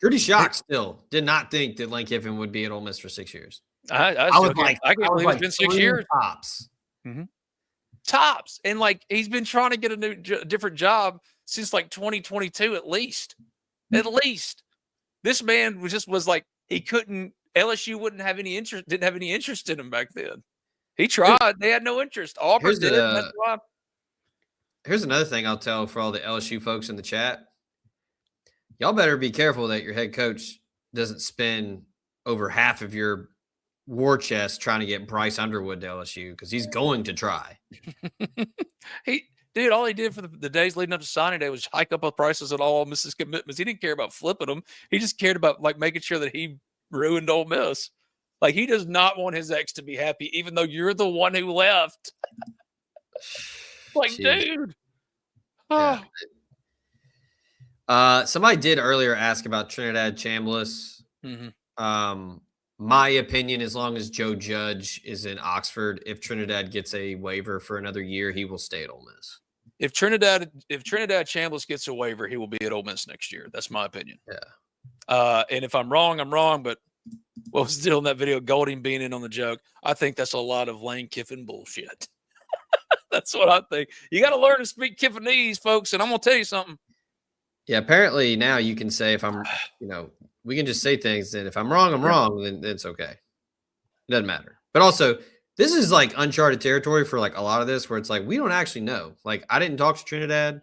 B: pretty shocked still. Did not think that Lane Kiffin would be at Ole Miss for 6 years.
A: I can't believe it's been 6 years.
B: Tops. Mm-hmm.
A: Tops. And like, he's been trying to get a different job since like 2022 at least. At least. This man was like, he couldn't, LSU didn't have any interest in him back then. He tried. They had no interest. Auburn did. That's why.
B: Here's another thing I'll tell for all the LSU folks in the chat. Y'all better be careful that your head coach doesn't spend over half of your war chest trying to get Bryce Underwood to LSU, because he's going to try.
A: Dude, all he did for the days leading up to signing day was hike up the prices on all Miss's commitments. He didn't care about flipping them. He just cared about like making sure that he ruined Ole Miss. Like, he does not want his ex to be happy, even though you're the one who left. Like, jeez. Dude.
B: Yeah. Somebody did earlier ask about Trinidad Chambliss.
A: Mm-hmm.
B: My opinion, as long as Joe Judge is in Oxford, if Trinidad gets a waiver for another year, he will stay at Ole Miss.
A: If Trinidad Chambliss gets a waiver, he will be at Ole Miss next year. That's my opinion.
B: Yeah.
A: And if I'm wrong, I'm wrong. But what was still in that video, Golding being in on the joke, I think that's a lot of Lane Kiffin bullshit. That's what I think. You got to learn to speak Kiffinese, folks. And I'm going to tell you something.
B: Yeah, apparently now you can say if I'm, we can just say things, and if I'm wrong, I'm wrong, then it's okay. It doesn't matter. But also, this is like uncharted territory for like a lot of this, where it's like we don't actually know. Like I didn't talk to Trinidad.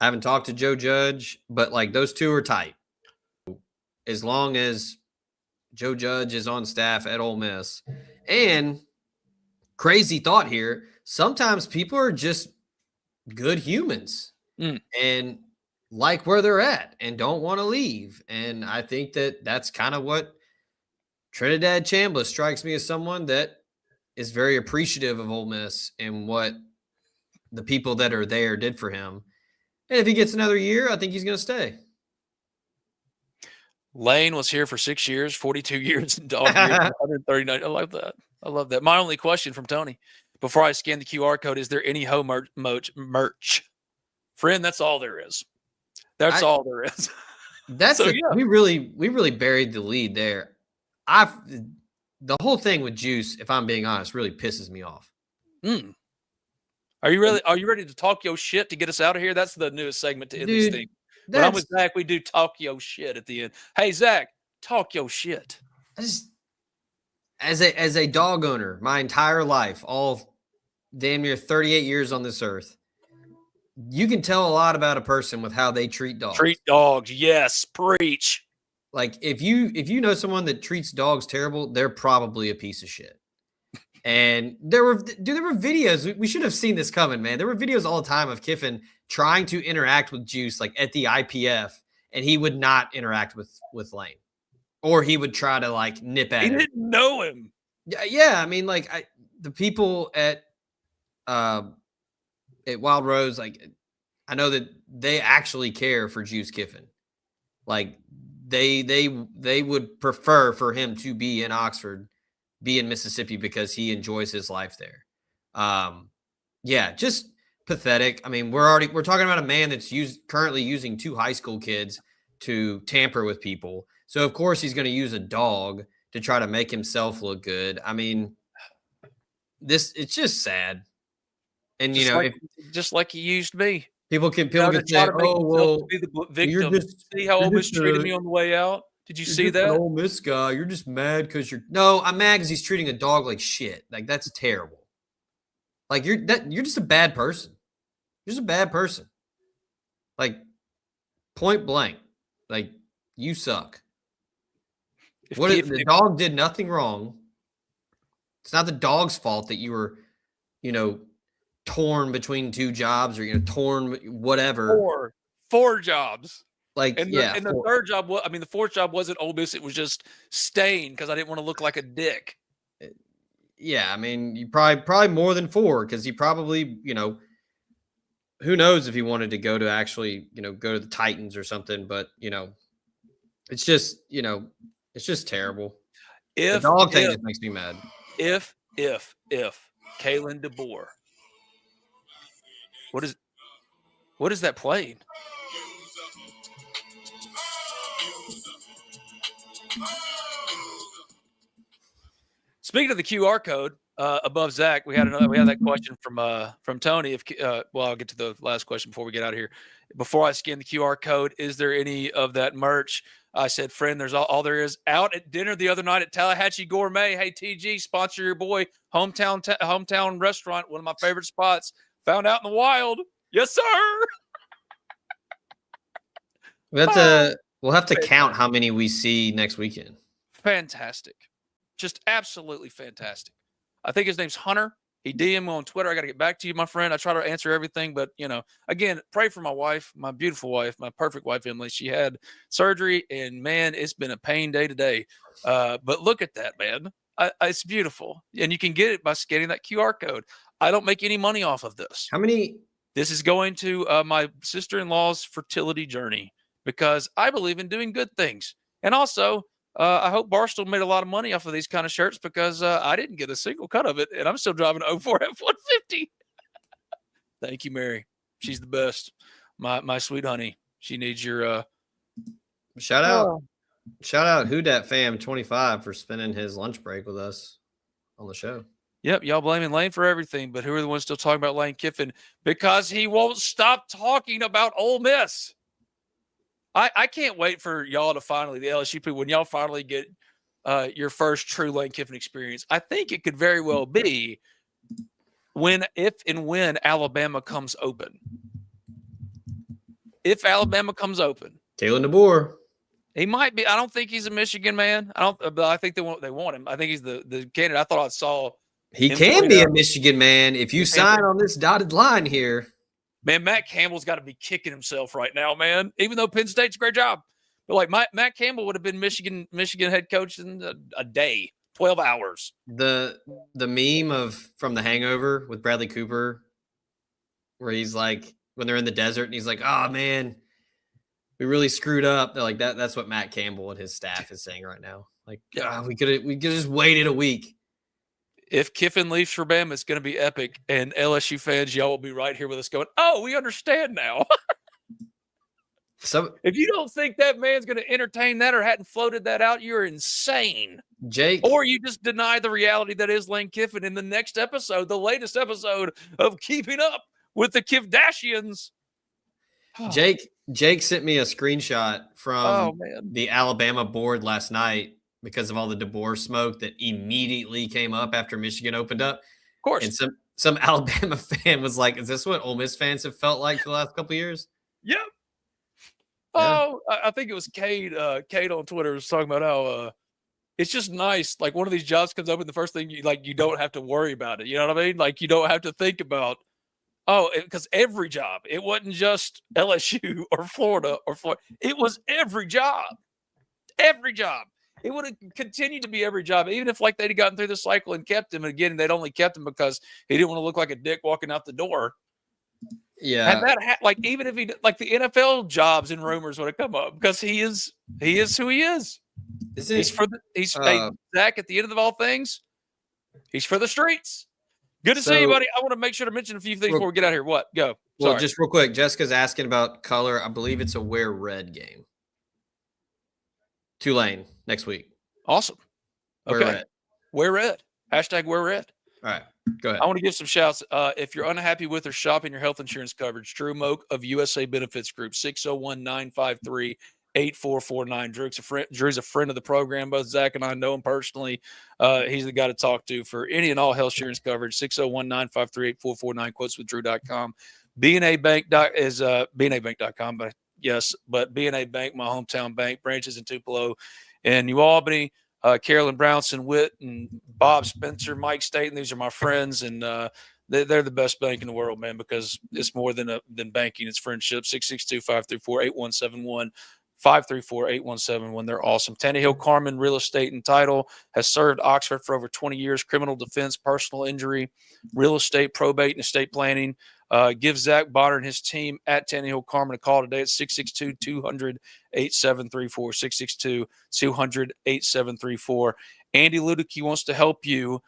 B: I haven't talked to Joe Judge, but like those two are tight. As long as Joe Judge is on staff at Ole Miss. And crazy thought here, sometimes people are just good humans and like where they're at and don't want to leave. And I think that that's kind of what Trinidad Chambliss strikes me as someone that is very appreciative of Ole Miss and what the people that are there did for him. And if he gets another year, I think he's going to stay.
A: Lane was here for 6 years, 42 years, and dog years, 139. I love that. I love that. My only question from Tony before I scan the QR code, is there any home merch? Friend, that's all there is. That's all there is.
B: That's
A: So,
B: we really buried the lead there. The whole thing with Juice, if I'm being honest, really pisses me off.
A: Are you ready to talk your shit to get us out of here? That's the newest segment to end this thing. When I'm with Zach, we do talk your shit at the end. Hey, Zach, talk your shit.
B: As a dog owner, my entire life, all damn near 38 years on this earth, you can tell a lot about a person with how they treat dogs.
A: Treat dogs, yes, preach.
B: Like if you know someone that treats dogs terrible, they're probably a piece of shit. And there were videos. We should have seen this coming, man. There were videos all the time of Kiffin trying to interact with Juice, like at the IPF, and he would not interact with Lane, or he would try to like nip at him.
A: He didn't know him.
B: Yeah. I mean, like the people at Wild Rose, like I know that they actually care for Juice Kiffin. Like they would prefer for him to be in Oxford, be in Mississippi, because he enjoys his life there. Yeah, just pathetic. I mean, we're talking about a man that's currently using 2 high school kids to tamper with people. So of course he's going to use a dog to try to make himself look good. I mean, it's just sad. And
A: just like he used me.
B: People can say, "Oh, well,
A: be the victim." See how Ole Miss treated me on the way out? Did you see that?
B: Ole Miss guy, you're just mad because No, I'm mad because he's treating a dog like shit. Like that's terrible. Like you're just a bad person. You're just a bad person. Like point blank. Like you suck. The dog did nothing wrong. It's not the dog's fault that you were, torn between 2 jobs or torn whatever.
A: 4 jobs.
B: Like
A: the third job the 4th job wasn't Ole Miss. It was just staying because I didn't want to look like a dick.
B: Yeah, I mean, you probably more than 4 because he probably who knows if he wanted to go to actually go to the Titans or something. But it's just it's just terrible. The dog thing just makes me mad.
A: If Kalen DeBoer. What is that playing? Speaking of the QR code above Zach, we had that question from Tony. I'll get to the last question before we get out of here. Before I scan the QR code, is there any of that merch? I said, friend, there's all there is. Out at dinner the other night at Tallahatchie Gourmet. Hey, TG, sponsor your boy. Hometown restaurant, one of my favorite spots. Found out in the wild. Yes, sir.
B: We'll have to count how many we see next weekend.
A: Fantastic. Just absolutely fantastic. I think his name's Hunter. He DM'd me on Twitter. I got to get back to you, my friend. I try to answer everything, but again, pray for my wife, my beautiful wife, my perfect wife, Emily. She had surgery, and man, it's been a pain day to day. But look at that, man. It's beautiful, and you can get it by scanning that QR code. I don't make any money off of this.
B: How many?
A: This is going to my sister-in-law's fertility journey because I believe in doing good things, and also I hope Barstool made a lot of money off of these kind of shirts because I didn't get a single cut of it, and I'm still driving an 04 F-150. Thank you, Mary. She's the best. My sweet honey. She needs your
B: Shout out Who Dat Fam 25 for spending his lunch break with us on the show.
A: Yep, y'all blaming Lane for everything, but who are the ones still talking about Lane Kiffin? Because he won't stop talking about Ole Miss. I can't wait for y'all to finally, the LSU people, when y'all finally get your first true Lane Kiffin experience. I think it could very well be if and when Alabama comes open. If Alabama comes open.
B: Kalen DeBoer.
A: He might be. I don't think he's a Michigan man. But I think they want him. I think he's the candidate. I thought I saw.
B: He can be a Michigan man if you sign on this dotted line here.
A: Man, Matt Campbell's got to be kicking himself right now, man. Even though Penn State's a great job, but like Matt Campbell would have been Michigan head coach in a day, 12 hours.
B: The meme from The Hangover with Bradley Cooper, where he's like when they're in the desert and he's like, "Oh man, we really screwed up." They're like that. That's what Matt Campbell and his staff is saying right now. Like, we could just waited a week.
A: If Kiffin leaves for Bama, it's going to be epic. And LSU fans, y'all will be right here with us going, "Oh, we understand now."
B: So
A: if you don't think that man's going to entertain that or hadn't floated that out, you're insane.
B: Jake.
A: Or you just deny the reality that is Lane Kiffin in the next episode, the latest episode of Keeping Up with the Kifdashians.
B: Jake sent me a screenshot from the Alabama board last night because of all the DeBoer smoke that immediately came up after Michigan opened up.
A: Of course.
B: And some Alabama fan was like, "Is this what Ole Miss fans have felt like for the last couple of years?"
A: Yep. Oh, I think it was Cade. Cade on Twitter was talking about how it's just nice. Like one of these jobs comes up, and the first thing you don't have to worry about it. You know what I mean? Like you don't have to think about. Because every job, it wasn't just LSU or Florida. It was every job. Every job. It would have continued to be every job, even if like they'd gotten through the cycle and kept him. And again, they'd only kept him because he didn't want to look like a dick walking out the door.
B: Yeah.
A: And that even if he like the NFL jobs and rumors would have come up because he is who he is. He's Zach at the end of all things. He's for the streets. Good to see you, buddy. I want to make sure to mention a few things before we get out here. What? Go.
B: Well, just real quick, Jessica's asking about color. I believe it's a wear red game. Tulane next week.
A: Awesome. Okay.
B: Wear red.
A: Wear red. Hashtag wear red.
B: All right. Go ahead.
A: I want to give some shouts. If you're unhappy with or shopping your health insurance coverage, Drew Moak of USA Benefits Group, 601-953-8449. Drew's a friend of the program. Both Zach and I know him personally. He's the guy to talk to for any and all health insurance coverage. 601-953-8449. Quotes with Drew.com. BNA Bank is BNAbank.com, but yes, but BNA Bank, my hometown bank, branches in Tupelo and New Albany. Carolyn Brownson, Witt, and Bob Spencer, Mike Staten. These are my friends, and they're the best bank in the world, man, because it's more than banking. It's friendship. 662-534-8171. 534-8171. They're awesome. Tannehill Carmen Real Estate and Title has served Oxford for over 20 years. Criminal defense, personal injury, real estate, probate, and estate planning. Give Zach Bonner and his team at Tannehill Carmen a call today at 662-200-8734. 662-200-8734. Andy Ludicky wants to help you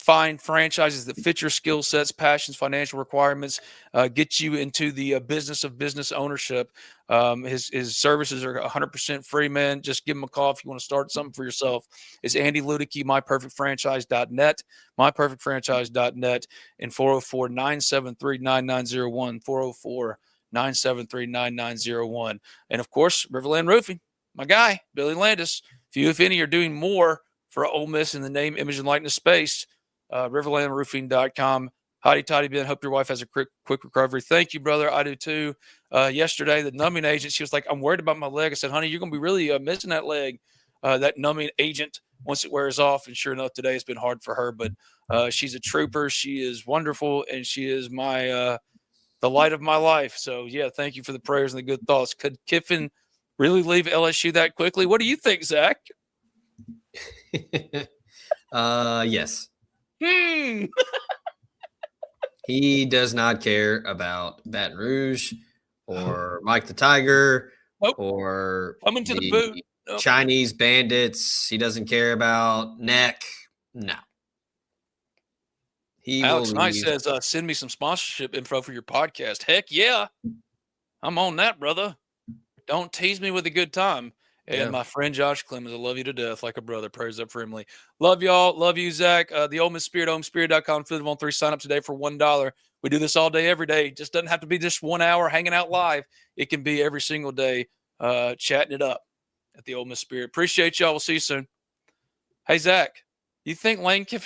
A: find franchises that fit your skill sets, passions, financial requirements, get you into the business of business ownership. His services are 100% free, man. Just give him a call if you want to start something for yourself. It's Andy Ludicky, myperfectfranchise.net, myperfectfranchise.net, and 404-973-9901, 404-973-9901. And, of course, Riverland Roofing, my guy, Billy Landis. Few, if any, are doing more for Ole Miss in the name, image, and likeness space. Riverlandroofing.com. Hotty toddy Ben, hope your wife has a quick recovery. Thank you, brother. I do too. Yesterday, the numbing agent, she was like, "I'm worried about my leg." I said, "Honey, you're going to be really missing that leg, that numbing agent once it wears off." And sure enough, today has been hard for her, but she's a trooper. She is wonderful, and she is the light of my life. So, yeah, thank you for the prayers and the good thoughts. Could Kiffin really leave LSU that quickly? What do you think, Zach?
B: Yes. He does not care about Baton Rouge or Mike the Tiger or
A: coming to the boot. Nope.
B: Chinese bandits. He doesn't care about neck. No. He
A: Alex
B: will
A: Knight
B: leave.
A: says, send me some sponsorship info for your podcast. Heck yeah. I'm on that, brother. Don't tease me with a good time. And
B: Yeah.
A: my friend Josh Clemens, I love you to death like a brother. Prayers up for Emily. Love y'all. Love you, Zach. The Ole Miss Spirit, OleMissSpirit.com, Field on 3. Sign up today for $1. We do this all day, every day. It just doesn't have to be just 1 hour hanging out live. It can be every single day chatting it up at the Ole Miss Spirit. Appreciate y'all. We'll see you soon. Hey, Zach, you think Lane Kiffin